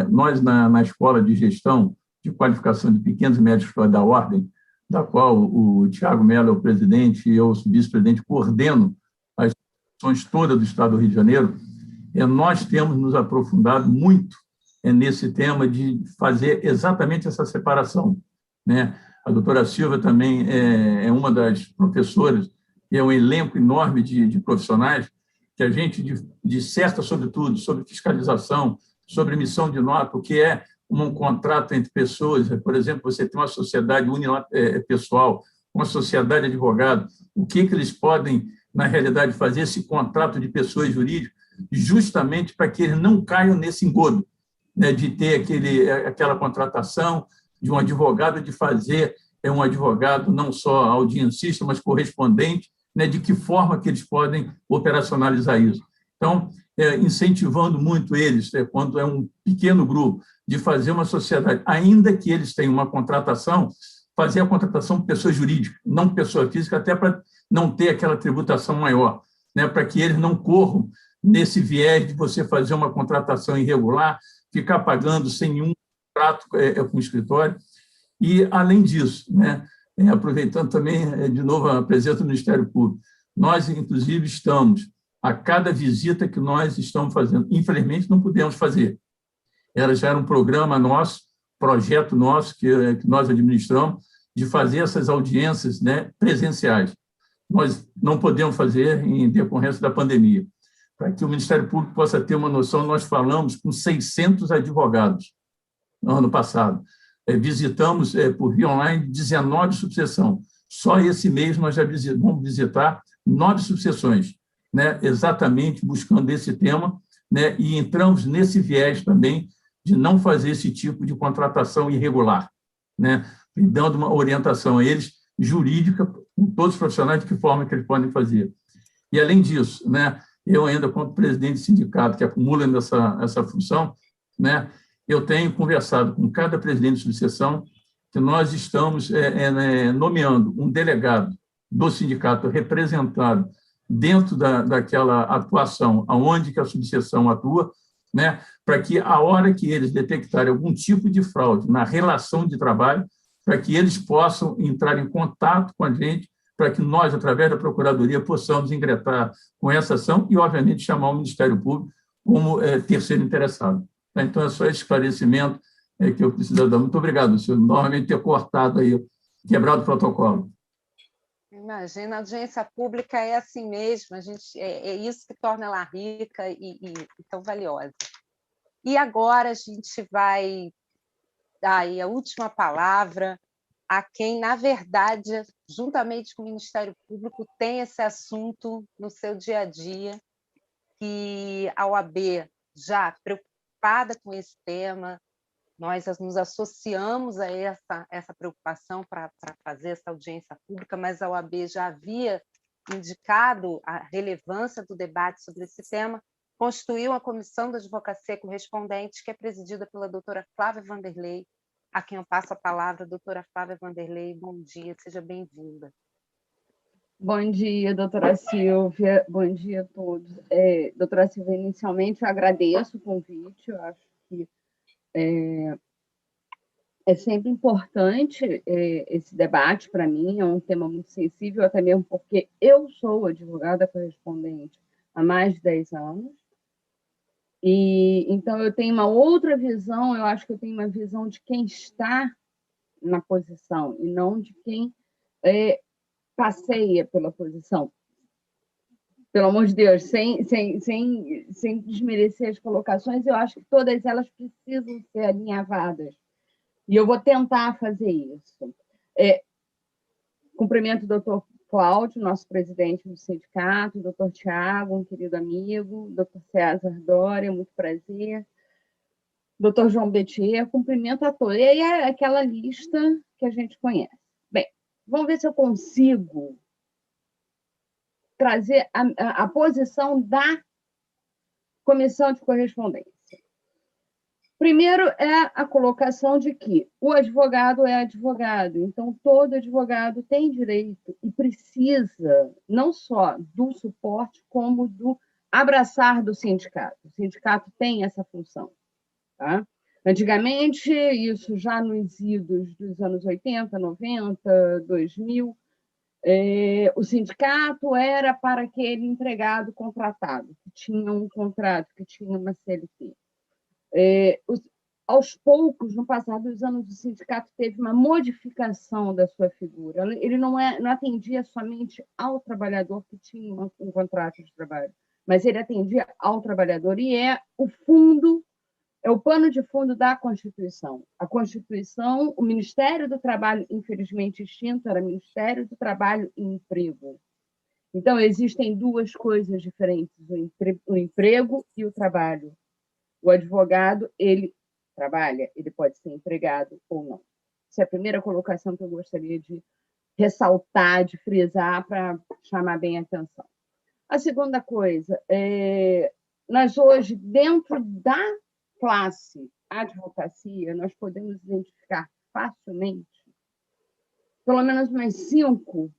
Nós, na Escola de Gestão de Qualificação de Pequenos e Médios da Ordem, da qual o Tiago Mello é o presidente e eu, o vice-presidente, coordeno as instituições todas do Estado do Rio de Janeiro, nós temos nos aprofundado muito nesse tema de fazer exatamente essa separação. Né? A doutora Silvia também é uma das professoras, e é um elenco enorme de profissionais que a gente disserta sobre tudo, sobre fiscalização, sobre emissão de nota, o que é um contrato entre pessoas. Por exemplo, você tem uma sociedade pessoal, uma sociedade de advogado, o que eles podem, na realidade, fazer esse contrato de pessoas jurídicas, justamente para que eles não caiam nesse engodo, né, de ter aquela contratação de um advogado, de fazer um advogado não só audiencista, mas correspondente, né, de que forma que eles podem operacionalizar isso. Então, incentivando muito eles, quando é um pequeno grupo, de fazer uma sociedade, ainda que eles tenham uma contratação, fazer a contratação por pessoa jurídica, não pessoa física, até para não ter aquela tributação maior, né, para que eles não corram nesse viés de você fazer uma contratação irregular, ficar pagando sem nenhum contrato com o escritório. E, além disso, né, aproveitando também, de novo, a presença do Ministério Público, nós, inclusive, estamos, a cada visita que nós estamos fazendo, infelizmente, não podemos fazer. Ela já era um programa nosso, projeto nosso, que nós administramos, de fazer essas audiências, né, presenciais. Nós não podemos fazer em decorrência da pandemia. Para que o Ministério Público possa ter uma noção, nós falamos com 600 advogados no ano passado. Visitamos, por via online, 19 subseções. Só esse mês nós já vamos visitar 9 subseções, né, exatamente buscando esse tema, né, e entramos nesse viés também de não fazer esse tipo de contratação irregular, né, e dando uma orientação a eles, jurídica, com todos os profissionais, de que forma que eles podem fazer. E, além disso, né, eu ainda, como presidente do sindicato, que acumula essa função, né, eu tenho conversado com cada presidente de subseção que nós estamos nomeando um delegado do sindicato representado dentro daquela atuação aonde que a subseção atua, né, para que, a hora que eles detectarem algum tipo de fraude na relação de trabalho, para que eles possam entrar em contato com a gente, para que nós, através da Procuradoria, possamos ingressar com essa ação e, obviamente, chamar o Ministério Público como terceiro interessado. Então, é só esse esclarecimento que eu preciso dar. Muito obrigado, senhor, novamente ter cortado aí, quebrado o protocolo. Imagina, a audiência pública é assim mesmo, é isso que torna ela rica e tão valiosa. E agora a gente vai dar aí a última palavra a quem, na verdade, juntamente com o Ministério Público, tem esse assunto no seu dia a dia, que a OAB, já preocupada com esse tema, nós nos associamos a essa preocupação para fazer essa audiência pública, mas a OAB já havia indicado a relevância do debate sobre esse tema, constituiu a comissão da advocacia correspondente, que é presidida pela doutora Flávia Vanderlei, a quem eu passo a palavra. Doutora Flávia Vanderlei, bom dia, seja bem-vinda. Bom dia, doutora Silvia, bom dia a todos. Doutora Silvia, inicialmente eu agradeço o convite, eu acho que é sempre importante esse debate para mim, é um tema muito sensível, até mesmo porque eu sou advogada correspondente há mais de 10 anos, e então eu tenho uma outra visão, eu acho que eu tenho uma visão de quem está na posição, e não de quem passeia pela posição. Pelo amor de Deus, sem desmerecer as colocações, eu acho que todas elas precisam ser alinhavadas. E eu vou tentar fazer isso. Cumprimento o doutor Cláudio, nosso presidente do sindicato, o doutor Tiago, um querido amigo, doutor César Dória, muito prazer, doutor João Betier, cumprimento a todos. E aí é aquela lista que a gente conhece. Bem, vamos ver se eu consigo trazer a posição da comissão de correspondência. Primeiro é a colocação de que o advogado é advogado, então todo advogado tem direito e precisa não só do suporte, como do abraçar do sindicato. O sindicato tem essa função. Tá? Antigamente, isso já nos idos dos anos 80, 90, 2000, o sindicato era para aquele empregado contratado, que tinha um contrato, que tinha uma CLT. Aos poucos, no passar dos anos, o sindicato teve uma modificação da sua figura. Ele não atendia somente ao trabalhador que tinha um contrato de trabalho, mas ele atendia ao trabalhador, e é o fundo, é o pano de fundo da Constituição. A Constituição, o Ministério do Trabalho, infelizmente extinto, era Ministério do Trabalho e Emprego. Então, existem duas coisas diferentes, o emprego e o trabalho. O advogado, ele trabalha, ele pode ser empregado ou não. Essa é a primeira colocação que eu gostaria de ressaltar, de frisar, para chamar bem a atenção. A segunda coisa, nós hoje, dentro da classe advocacia, nós podemos identificar facilmente pelo menos uns cinco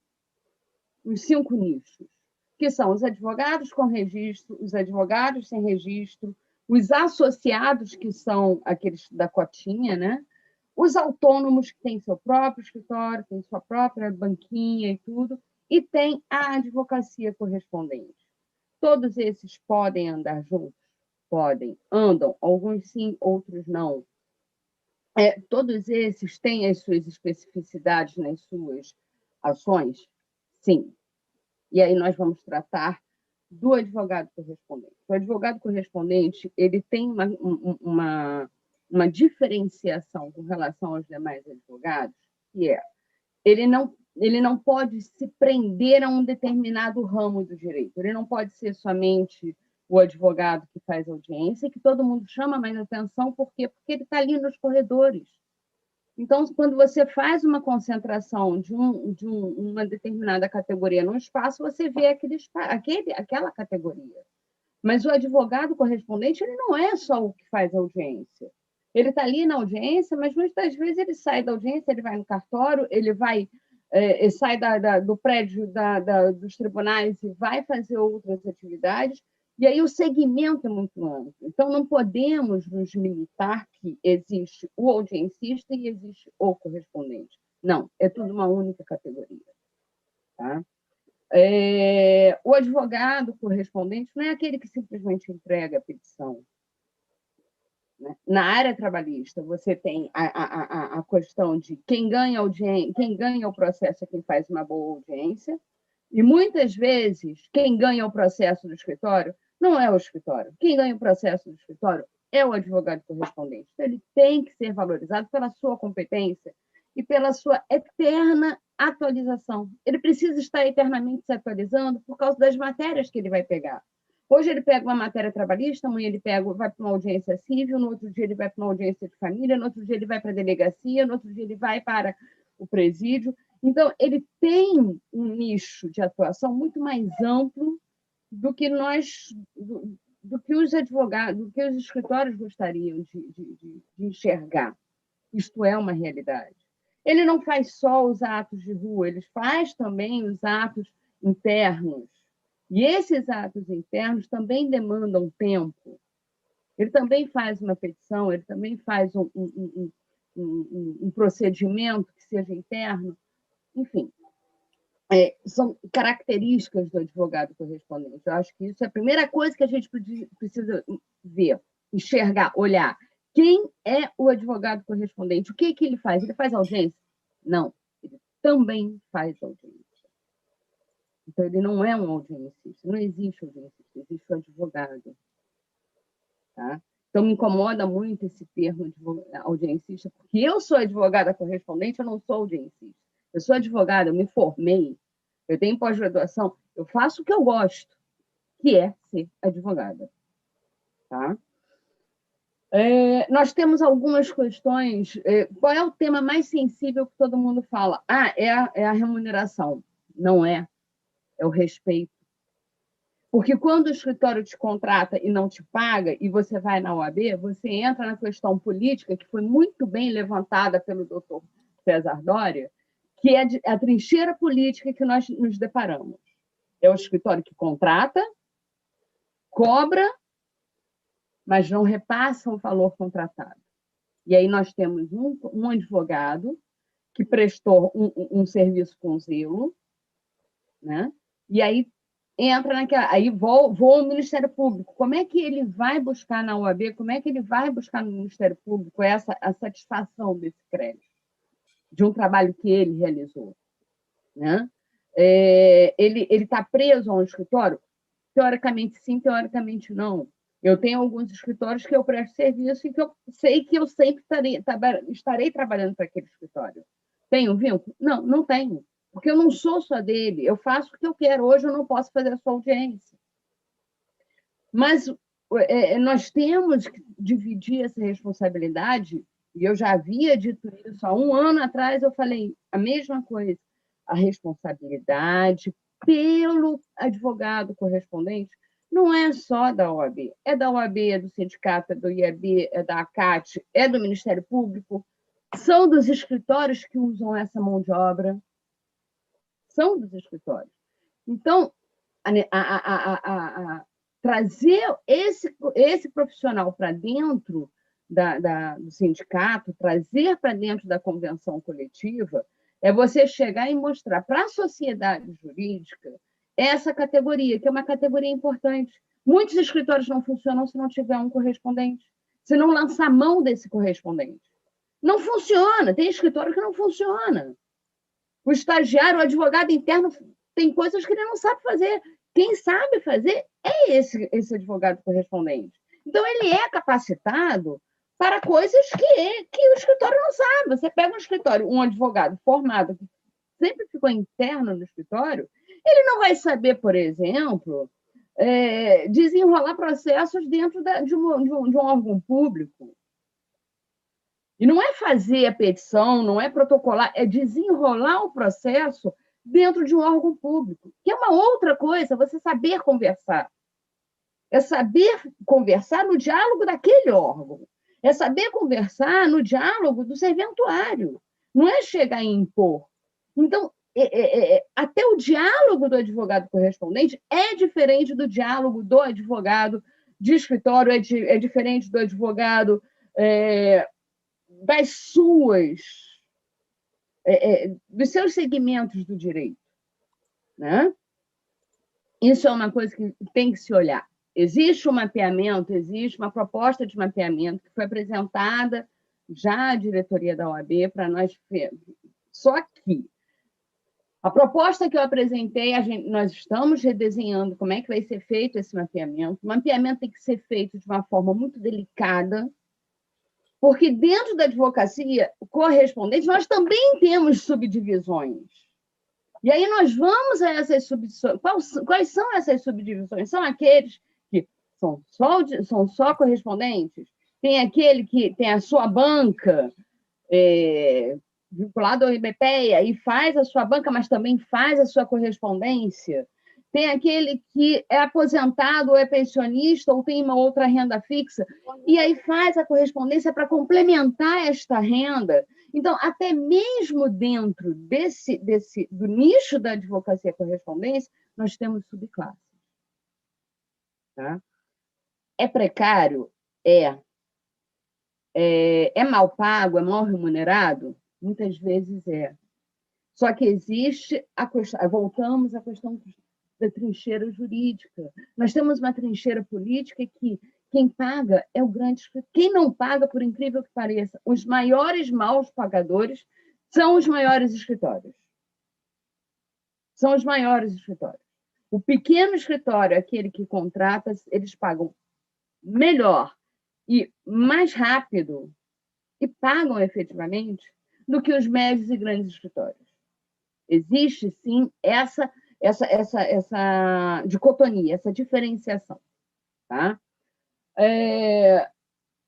nichos, que são os advogados com registro, os advogados sem registro, os associados, que são aqueles da cotinha, né? Os autônomos, que têm seu próprio escritório, têm sua própria banquinha e tudo, e tem a advocacia correspondente. Todos esses podem andar juntos? Podem. Andam, alguns sim, outros não. Todos esses têm as suas especificidades nas suas ações? Sim. E aí nós vamos tratar do advogado correspondente. O advogado correspondente, ele tem uma diferenciação com relação aos demais advogados, que ele não pode se prender a um determinado ramo do direito. Ele não pode ser somente o advogado que faz audiência, que todo mundo chama mais atenção, por quê? Porque ele está ali nos corredores. Então, quando você faz uma concentração de uma determinada categoria num espaço, você vê aquela categoria. Mas o advogado correspondente, ele não é só o que faz audiência. Ele está ali na audiência, mas muitas vezes ele sai da audiência, ele vai no cartório, ele sai do prédio dos tribunais e vai fazer outras atividades, E aí o segmento é muito amplo. Então, não podemos nos limitar que existe o audiencista e existe o correspondente. Não, é tudo uma única categoria. Tá? O advogado correspondente não é aquele que simplesmente entrega a petição. Né? Na área trabalhista, você tem a questão de quem ganha o processo é quem faz uma boa audiência, e muitas vezes quem ganha o processo do escritório não é o escritório. Quem ganha o processo do escritório é o advogado correspondente. Então, ele tem que ser valorizado pela sua competência e pela sua eterna atualização. Ele precisa estar eternamente se atualizando por causa das matérias que ele vai pegar. Hoje ele pega uma matéria trabalhista, amanhã ele vai para uma audiência civil, no outro dia ele vai para uma audiência de família, no outro dia ele vai para a delegacia, no outro dia ele vai para o presídio. Então, ele tem um nicho de atuação muito mais amplo do que do que os advogados, do que os escritórios gostariam de enxergar. Isto é uma realidade. Ele não faz só os atos de rua, ele faz também os atos internos. E esses atos internos também demandam tempo. Ele também faz uma petição, ele também faz um procedimento que seja interno. Enfim, são características do advogado correspondente. Eu acho que isso é a primeira coisa que a gente precisa ver, enxergar, olhar. Quem é o advogado correspondente? O que ele faz? Ele faz audiência? Não, ele também faz audiência. Então, ele não é um audiencista. Não existe audiencista, existe o advogado. Tá? Então, me incomoda muito esse termo de audiencista, porque eu sou advogada correspondente, eu não sou audiencista. Eu sou advogada, eu me formei, eu tenho pós-graduação, eu faço o que eu gosto, que é ser advogada. Tá? Nós temos algumas questões. Qual é o tema mais sensível que todo mundo fala? É a remuneração. Não é. É o respeito. Porque quando o escritório te contrata e não te paga, e você vai na OAB, você entra na questão política, que foi muito bem levantada pelo doutor César Doria, que é a trincheira política que nós nos deparamos. É o escritório que contrata, cobra, mas não repassa o valor contratado. E aí nós temos um advogado que prestou um serviço com zelo, né? E aí entra naquela... Aí voa ao Ministério Público. Como é que ele vai buscar na OAB, como é que ele vai buscar no Ministério Público a satisfação desse crédito, de um trabalho que ele realizou? Né? Ele está preso a um escritório? Teoricamente sim, teoricamente não. Eu tenho alguns escritórios que eu presto serviço e que eu sei que eu sempre estarei trabalhando para aquele escritório. Tenho vínculo? Não, não tenho. Porque eu não sou só dele. Eu faço o que eu quero. Hoje eu não posso fazer a sua audiência. Mas nós temos que dividir essa responsabilidade, e eu já havia dito isso há um ano atrás, eu falei a mesma coisa. A responsabilidade pelo advogado correspondente não é só da OAB, é da OAB, é do sindicato, é do IAB, é da ACAT, é do Ministério Público, são dos escritórios que usam essa mão de obra, são dos escritórios. Então, trazer esse profissional para dentro do sindicato, trazer para dentro da convenção coletiva, é você chegar e mostrar para a sociedade jurídica essa categoria, que é uma categoria importante. Muitos escritórios não funcionam se não tiver um correspondente, se não lançar mão desse correspondente. Não funciona, tem escritório que não funciona. O estagiário, o advogado interno, tem coisas que ele não sabe fazer. Quem sabe fazer é esse advogado correspondente. Então, ele é capacitado para coisas que o escritório não sabe. Você pega um escritório, um advogado formado, que sempre ficou interno no escritório, ele não vai saber, por exemplo, desenrolar processos dentro de um órgão público. E não é fazer a petição, não é protocolar, é desenrolar o processo dentro de um órgão público, que é uma outra coisa, você saber conversar. É saber conversar no diálogo daquele órgão. É saber conversar no diálogo do serventuário. Não é chegar e impor. Então, até o diálogo do advogado correspondente é diferente do diálogo do advogado de escritório, é diferente do advogado dos seus segmentos do direito, né? Isso é uma coisa que tem que se olhar. Existe um mapeamento, existe uma proposta de mapeamento que foi apresentada já à diretoria da OAB para nós. Só que a proposta que eu apresentei, nós estamos redesenhando como é que vai ser feito esse mapeamento. O mapeamento tem que ser feito de uma forma muito delicada, porque dentro da advocacia correspondente nós também temos subdivisões. E aí nós vamos a essas subdivisões. Quais são essas subdivisões? São aqueles que são só correspondentes? Tem aquele que tem a sua banca vinculado ao IBPEA e faz a sua banca, mas também faz a sua correspondência. Tem aquele que é aposentado ou é pensionista ou tem uma outra renda fixa e aí faz a correspondência para complementar esta renda. Então, até mesmo dentro do nicho da advocacia correspondência, nós temos subclasses. Tá? É precário? É mal pago? É mal remunerado? Muitas vezes é. Só que existe a questão, voltamos à questão da trincheira jurídica. Nós temos uma trincheira política que quem paga é o grande escritório. Quem não paga, por incrível que pareça, os maiores maus pagadores são os maiores escritórios. São os maiores escritórios. O pequeno escritório, aquele que contrata, eles pagam melhor e mais rápido e pagam efetivamente do que os médios e grandes escritórios. Existe, sim, essa dicotomia, essa diferenciação. Tá?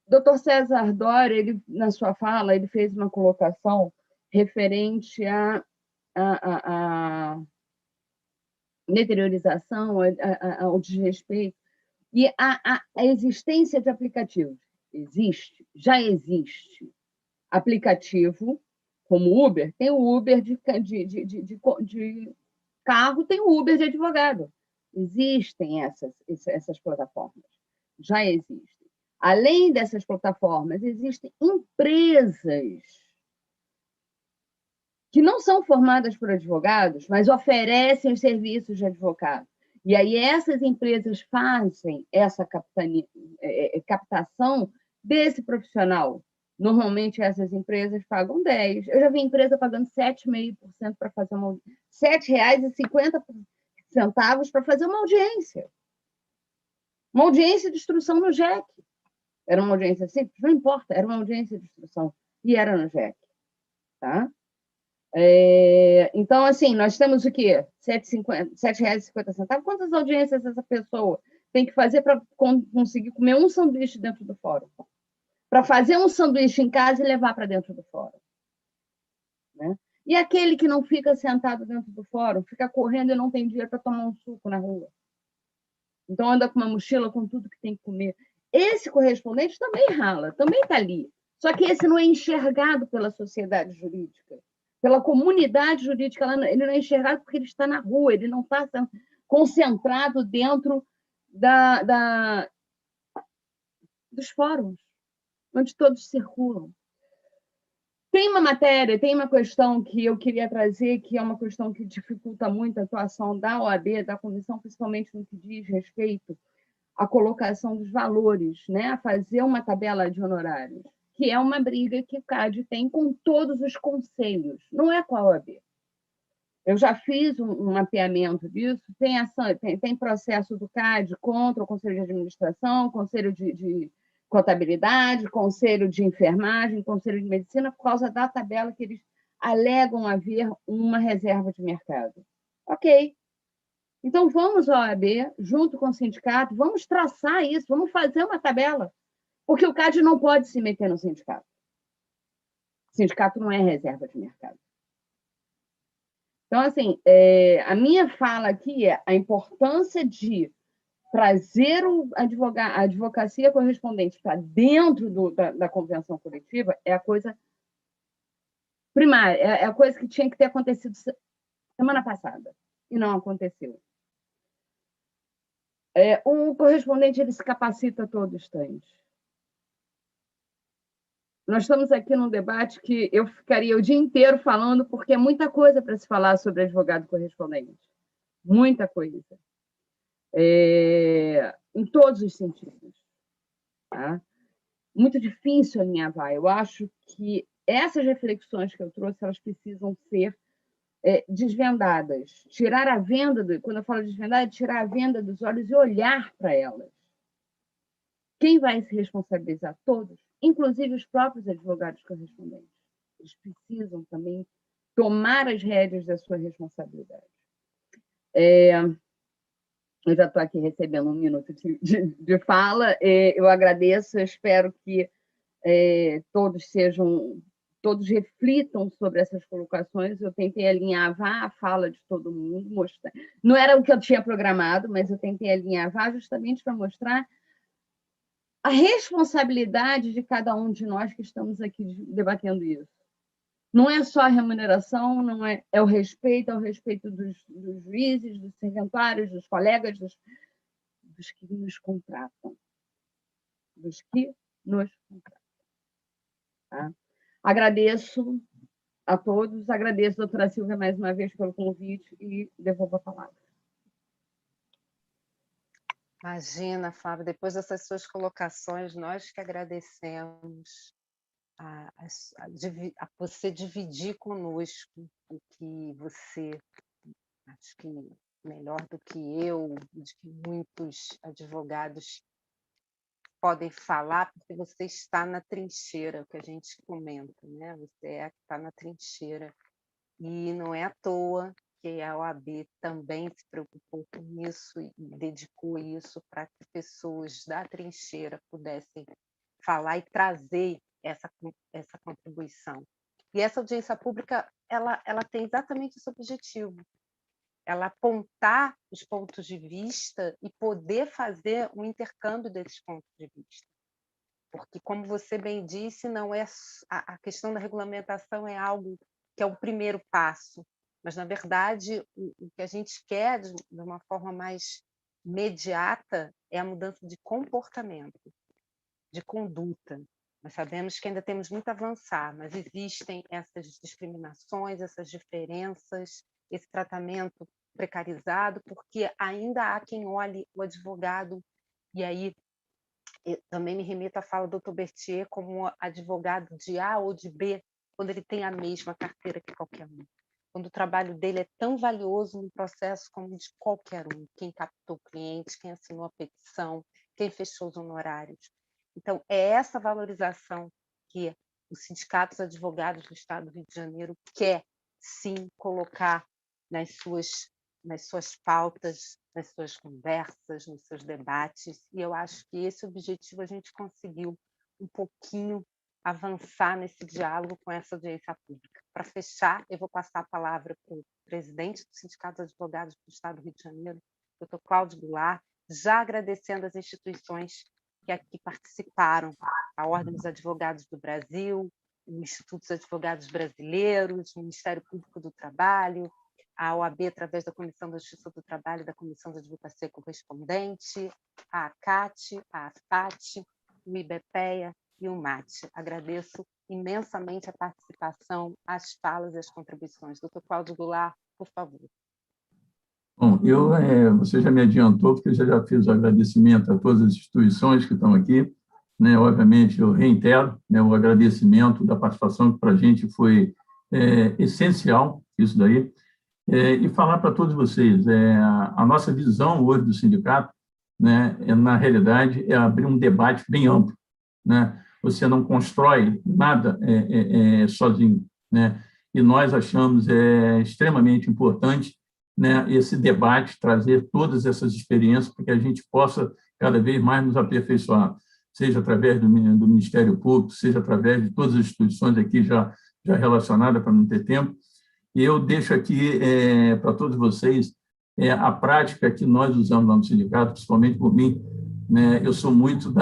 Dr. César Doria, ele, na sua fala, ele fez uma colocação referente à deteriorização, ao desrespeito, e a existência de aplicativos. Já existe aplicativo, como Uber, tem o Uber de carro, tem o Uber de advogado. Existem essas plataformas, já existem. Além dessas plataformas, existem empresas que não são formadas por advogados, mas oferecem os serviços de advogado. E aí essas empresas fazem essa captação desse profissional. Normalmente, essas empresas pagam 10%. Eu já vi empresa pagando 7,5% para fazer uma audiência. R$ 7,50 para fazer uma audiência. Uma audiência de instrução no JEC. Era uma audiência simples? Não importa, era uma audiência de instrução. E era no JEC. Tá? Então, assim, nós temos o quê? R$ 7,50. Quantas audiências essa pessoa tem que fazer para conseguir comer um sanduíche dentro do fórum? Para fazer um sanduíche em casa e levar para dentro do fórum. Né? E aquele que não fica sentado dentro do fórum, fica correndo e não tem dinheiro para tomar um suco na rua. Então, anda com uma mochila com tudo que tem que comer. Esse correspondente também rala, também está ali. Só que esse não é enxergado pela sociedade jurídica, pela comunidade jurídica. Ele não é enxergado porque ele está na rua, ele não está concentrado dentro dos fóruns, onde todos circulam. Tem uma matéria, tem uma questão que eu queria trazer, que é uma questão que dificulta muito a atuação da OAB, da comissão, principalmente no que diz respeito à colocação dos valores, né? A fazer uma tabela de honorários, que é uma briga que o CAD tem com todos os conselhos, não é com a OAB. Eu já fiz um mapeamento disso, tem processo do CAD contra o Conselho de Administração, Conselho de Contabilidade, Conselho de Enfermagem, Conselho de Medicina, por causa da tabela que eles alegam haver uma reserva de mercado. Ok. Então, vamos à OAB, junto com o sindicato, vamos traçar isso, vamos fazer uma tabela, porque o CAD não pode se meter no sindicato. O sindicato não é reserva de mercado. Então, assim, a minha fala aqui é a importância de trazer a advocacia correspondente para dentro da convenção coletiva é a coisa primária, é a coisa que tinha que ter acontecido semana passada, e não aconteceu. O correspondente ele se capacita a todo instante. Nós estamos aqui num debate que eu ficaria o dia inteiro falando, porque é muita coisa para se falar sobre advogado correspondente. Muita coisa. Em todos os sentidos. Tá? Muito difícil alinhavar. Eu acho que essas reflexões que eu trouxe, elas precisam ser desvendadas. Tirar a venda, quando eu falo desvendar, é tirar a venda dos olhos e olhar para elas. Quem vai se responsabilizar? Todos, inclusive os próprios advogados correspondentes. Eles precisam também tomar as rédeas da sua responsabilidade. Eu já estou aqui recebendo 1 minuto de fala. Eu agradeço, eu espero que todos reflitam sobre essas colocações. Eu tentei alinhavar a fala de todo mundo, mostrar. Não era o que eu tinha programado, mas eu tentei alinhavar justamente para mostrar a responsabilidade de cada um de nós que estamos aqui debatendo isso. Não é só a remuneração, não é o respeito, ao respeito dos juízes, dos serventuários, dos colegas, dos que nos contratam. Dos que nos contratam. Tá? Agradeço a todos, agradeço a doutora Silvia mais uma vez pelo convite e devolvo a palavra. Imagina, Flávia, depois dessas suas colocações, nós que agradecemos a você dividir conosco o que você, acho que melhor do que eu, de que muitos advogados podem falar, porque você está na trincheira, o que a gente comenta, né? Você é a que está na trincheira. E não é à toa que a OAB também se preocupou com isso e dedicou isso para que pessoas da trincheira pudessem falar e trazer essa contribuição. E essa audiência pública ela tem exatamente esse objetivo. Ela apontar os pontos de vista e poder fazer um intercâmbio desses pontos de vista. Porque, como você bem disse, não é a questão da regulamentação é algo que é o primeiro passo, mas, na verdade, o que a gente quer, de uma forma mais imediata, é a mudança de comportamento, de conduta. Nós sabemos que ainda temos muito a avançar, mas existem essas discriminações, essas diferenças, esse tratamento precarizado, porque ainda há quem olhe o advogado, e aí eu também me remito à fala do Dr. Berthier como advogado de A ou de B, quando ele tem a mesma carteira que qualquer um. Quando o trabalho dele é tão valioso no processo como de qualquer um, quem captou clientes, quem assinou a petição, quem fechou os honorários. Então, é essa valorização que os sindicatos advogados do Estado do Rio de Janeiro quer, sim, colocar nas suas pautas, nas suas conversas, nos seus debates, e eu acho que esse objetivo a gente conseguiu um pouquinho avançar nesse diálogo com essa audiência pública. Para fechar, eu vou passar a palavra para o presidente do Sindicato dos Advogados do Estado do Rio de Janeiro, Dr. Cláudio Goulart, já agradecendo as instituições que aqui participaram, a Ordem dos Advogados do Brasil, o Instituto dos Advogados Brasileiros, o Ministério Público do Trabalho, a OAB através da Comissão da Justiça do Trabalho e da Comissão de Advocacia Correspondente, a ACAT, a AFAT, o IBPEA e o MAT. Agradeço imensamente a participação, as falas e as contribuições. Dr. Cláudio Goulart, por favor. Bom, você já me adiantou, porque eu já fiz o agradecimento a todas as instituições que estão aqui, né? Obviamente, eu reitero, né, o agradecimento da participação, que para a gente foi essencial, isso daí, e falar para todos vocês, a nossa visão hoje do sindicato, né, na realidade, é abrir um debate bem amplo, né? Você não constrói nada sozinho, né? E nós achamos extremamente importante, né, esse debate, trazer todas essas experiências para que a gente possa cada vez mais nos aperfeiçoar, seja através do Ministério Público, seja através de todas as instituições aqui já relacionadas, para não ter tempo. E eu deixo aqui para todos vocês a prática que nós usamos lá no sindicato, principalmente por mim, né? Eu sou muito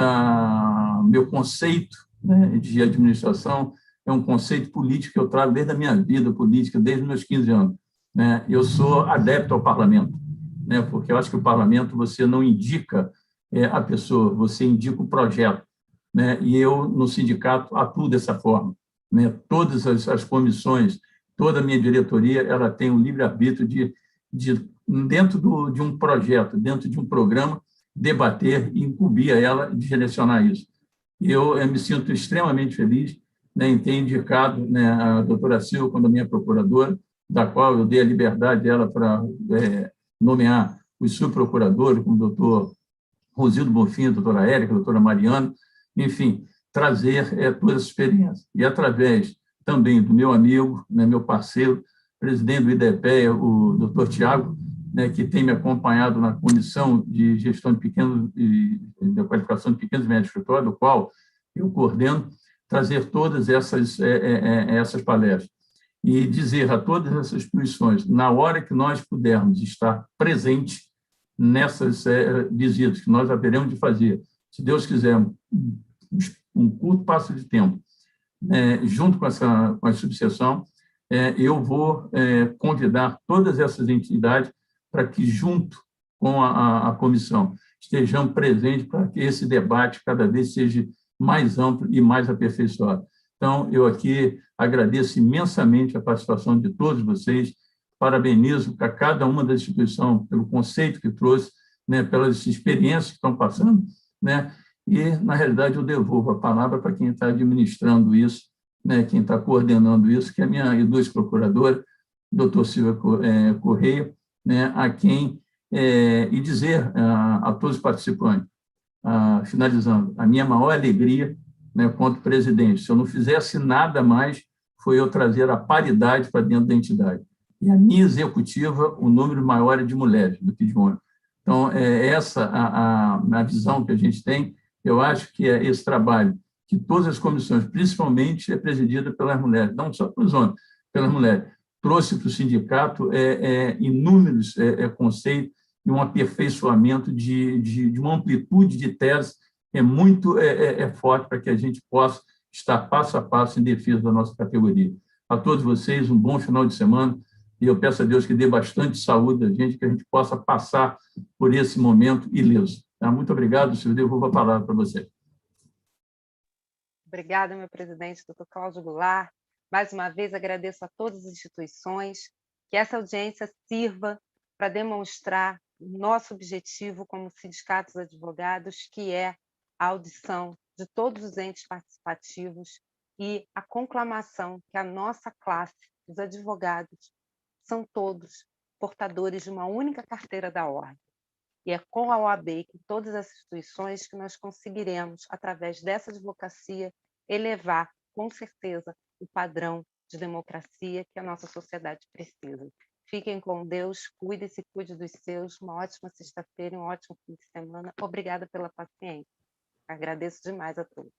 meu conceito, né, de administração é um conceito político que eu trago desde a minha vida política, desde os meus 15 anos. né? Eu sou adepto ao parlamento, né? Porque eu acho que o parlamento você não indica a pessoa, você indica o projeto, né? E eu, no sindicato, atuo dessa forma, né? Todas as comissões, toda a minha diretoria, ela tem o livre-arbítrio de dentro de um projeto, dentro de um programa, debater e incumbir a ela de direcionar isso. E eu me sinto extremamente feliz, né, em ter indicado, né, a doutora Silva como minha procuradora, da qual eu dei a liberdade dela para nomear os subprocuradores, como o doutor Rosildo Bonfim, a doutora Érica, a doutora Mariana, enfim, trazer toda essa experiência. E através também do meu amigo, né, meu parceiro, presidente do IDEPEA, o doutor Tiago, né, que tem me acompanhado na Comissão de Gestão de Pequenos e da Qualificação de Pequenos e Médios Escritórios, do qual eu coordeno, trazer todas essas palestras e dizer a todas essas instituições, na hora que nós pudermos estar presentes nessas visitas que nós haveremos de fazer, se Deus quiser, um curto espaço de tempo, junto com a subseção, eu vou convidar todas essas entidades para que, junto com a comissão, estejam presentes para que esse debate cada vez seja mais amplo e mais aperfeiçoado. Então, eu aqui agradeço imensamente a participação de todos vocês, parabenizo a cada uma das instituições pelo conceito que trouxe, né, pelas experiências que estão passando, né, e, na realidade, eu devolvo a palavra para quem está administrando isso, né, quem está coordenando isso, que é a minha ex-procuradora, doutor Silvia Correia, né, a quem, e dizer a todos os participantes, finalizando, a minha maior alegria, né, quanto presidente, se eu não fizesse nada mais, foi eu trazer a paridade para dentro da entidade. E a minha executiva, o número maior é de mulheres do que de homens. Então, essa a visão que a gente tem, eu acho que é esse trabalho que todas as comissões, principalmente, é presidida pelas mulheres, não só pelos homens, pelas mulheres, trouxe para o sindicato inúmeros conceitos e um aperfeiçoamento de uma amplitude de teses muito forte para que a gente possa estar passo a passo em defesa da nossa categoria. A todos vocês, um bom final de semana, e eu peço a Deus que dê bastante saúde a gente, que a gente possa passar por esse momento ileso. Tá? Muito obrigado, senhor. Devolvo a palavra para você. Obrigada, meu presidente, doutor Cláudio Goulart. Mais uma vez, agradeço a todas as instituições, que essa audiência sirva para demonstrar o nosso objetivo como sindicatos advogados, que é a audição de todos os entes participativos e a conclamação que a nossa classe, os advogados, são todos portadores de uma única carteira da ordem. E é com a OAB e com todas as instituições que nós conseguiremos, através dessa advocacia, elevar, com certeza, o padrão de democracia que a nossa sociedade precisa. Fiquem com Deus, cuide-se e cuide dos seus. Uma ótima sexta-feira e um ótimo fim de semana. Obrigada pela paciência. Agradeço demais a todos.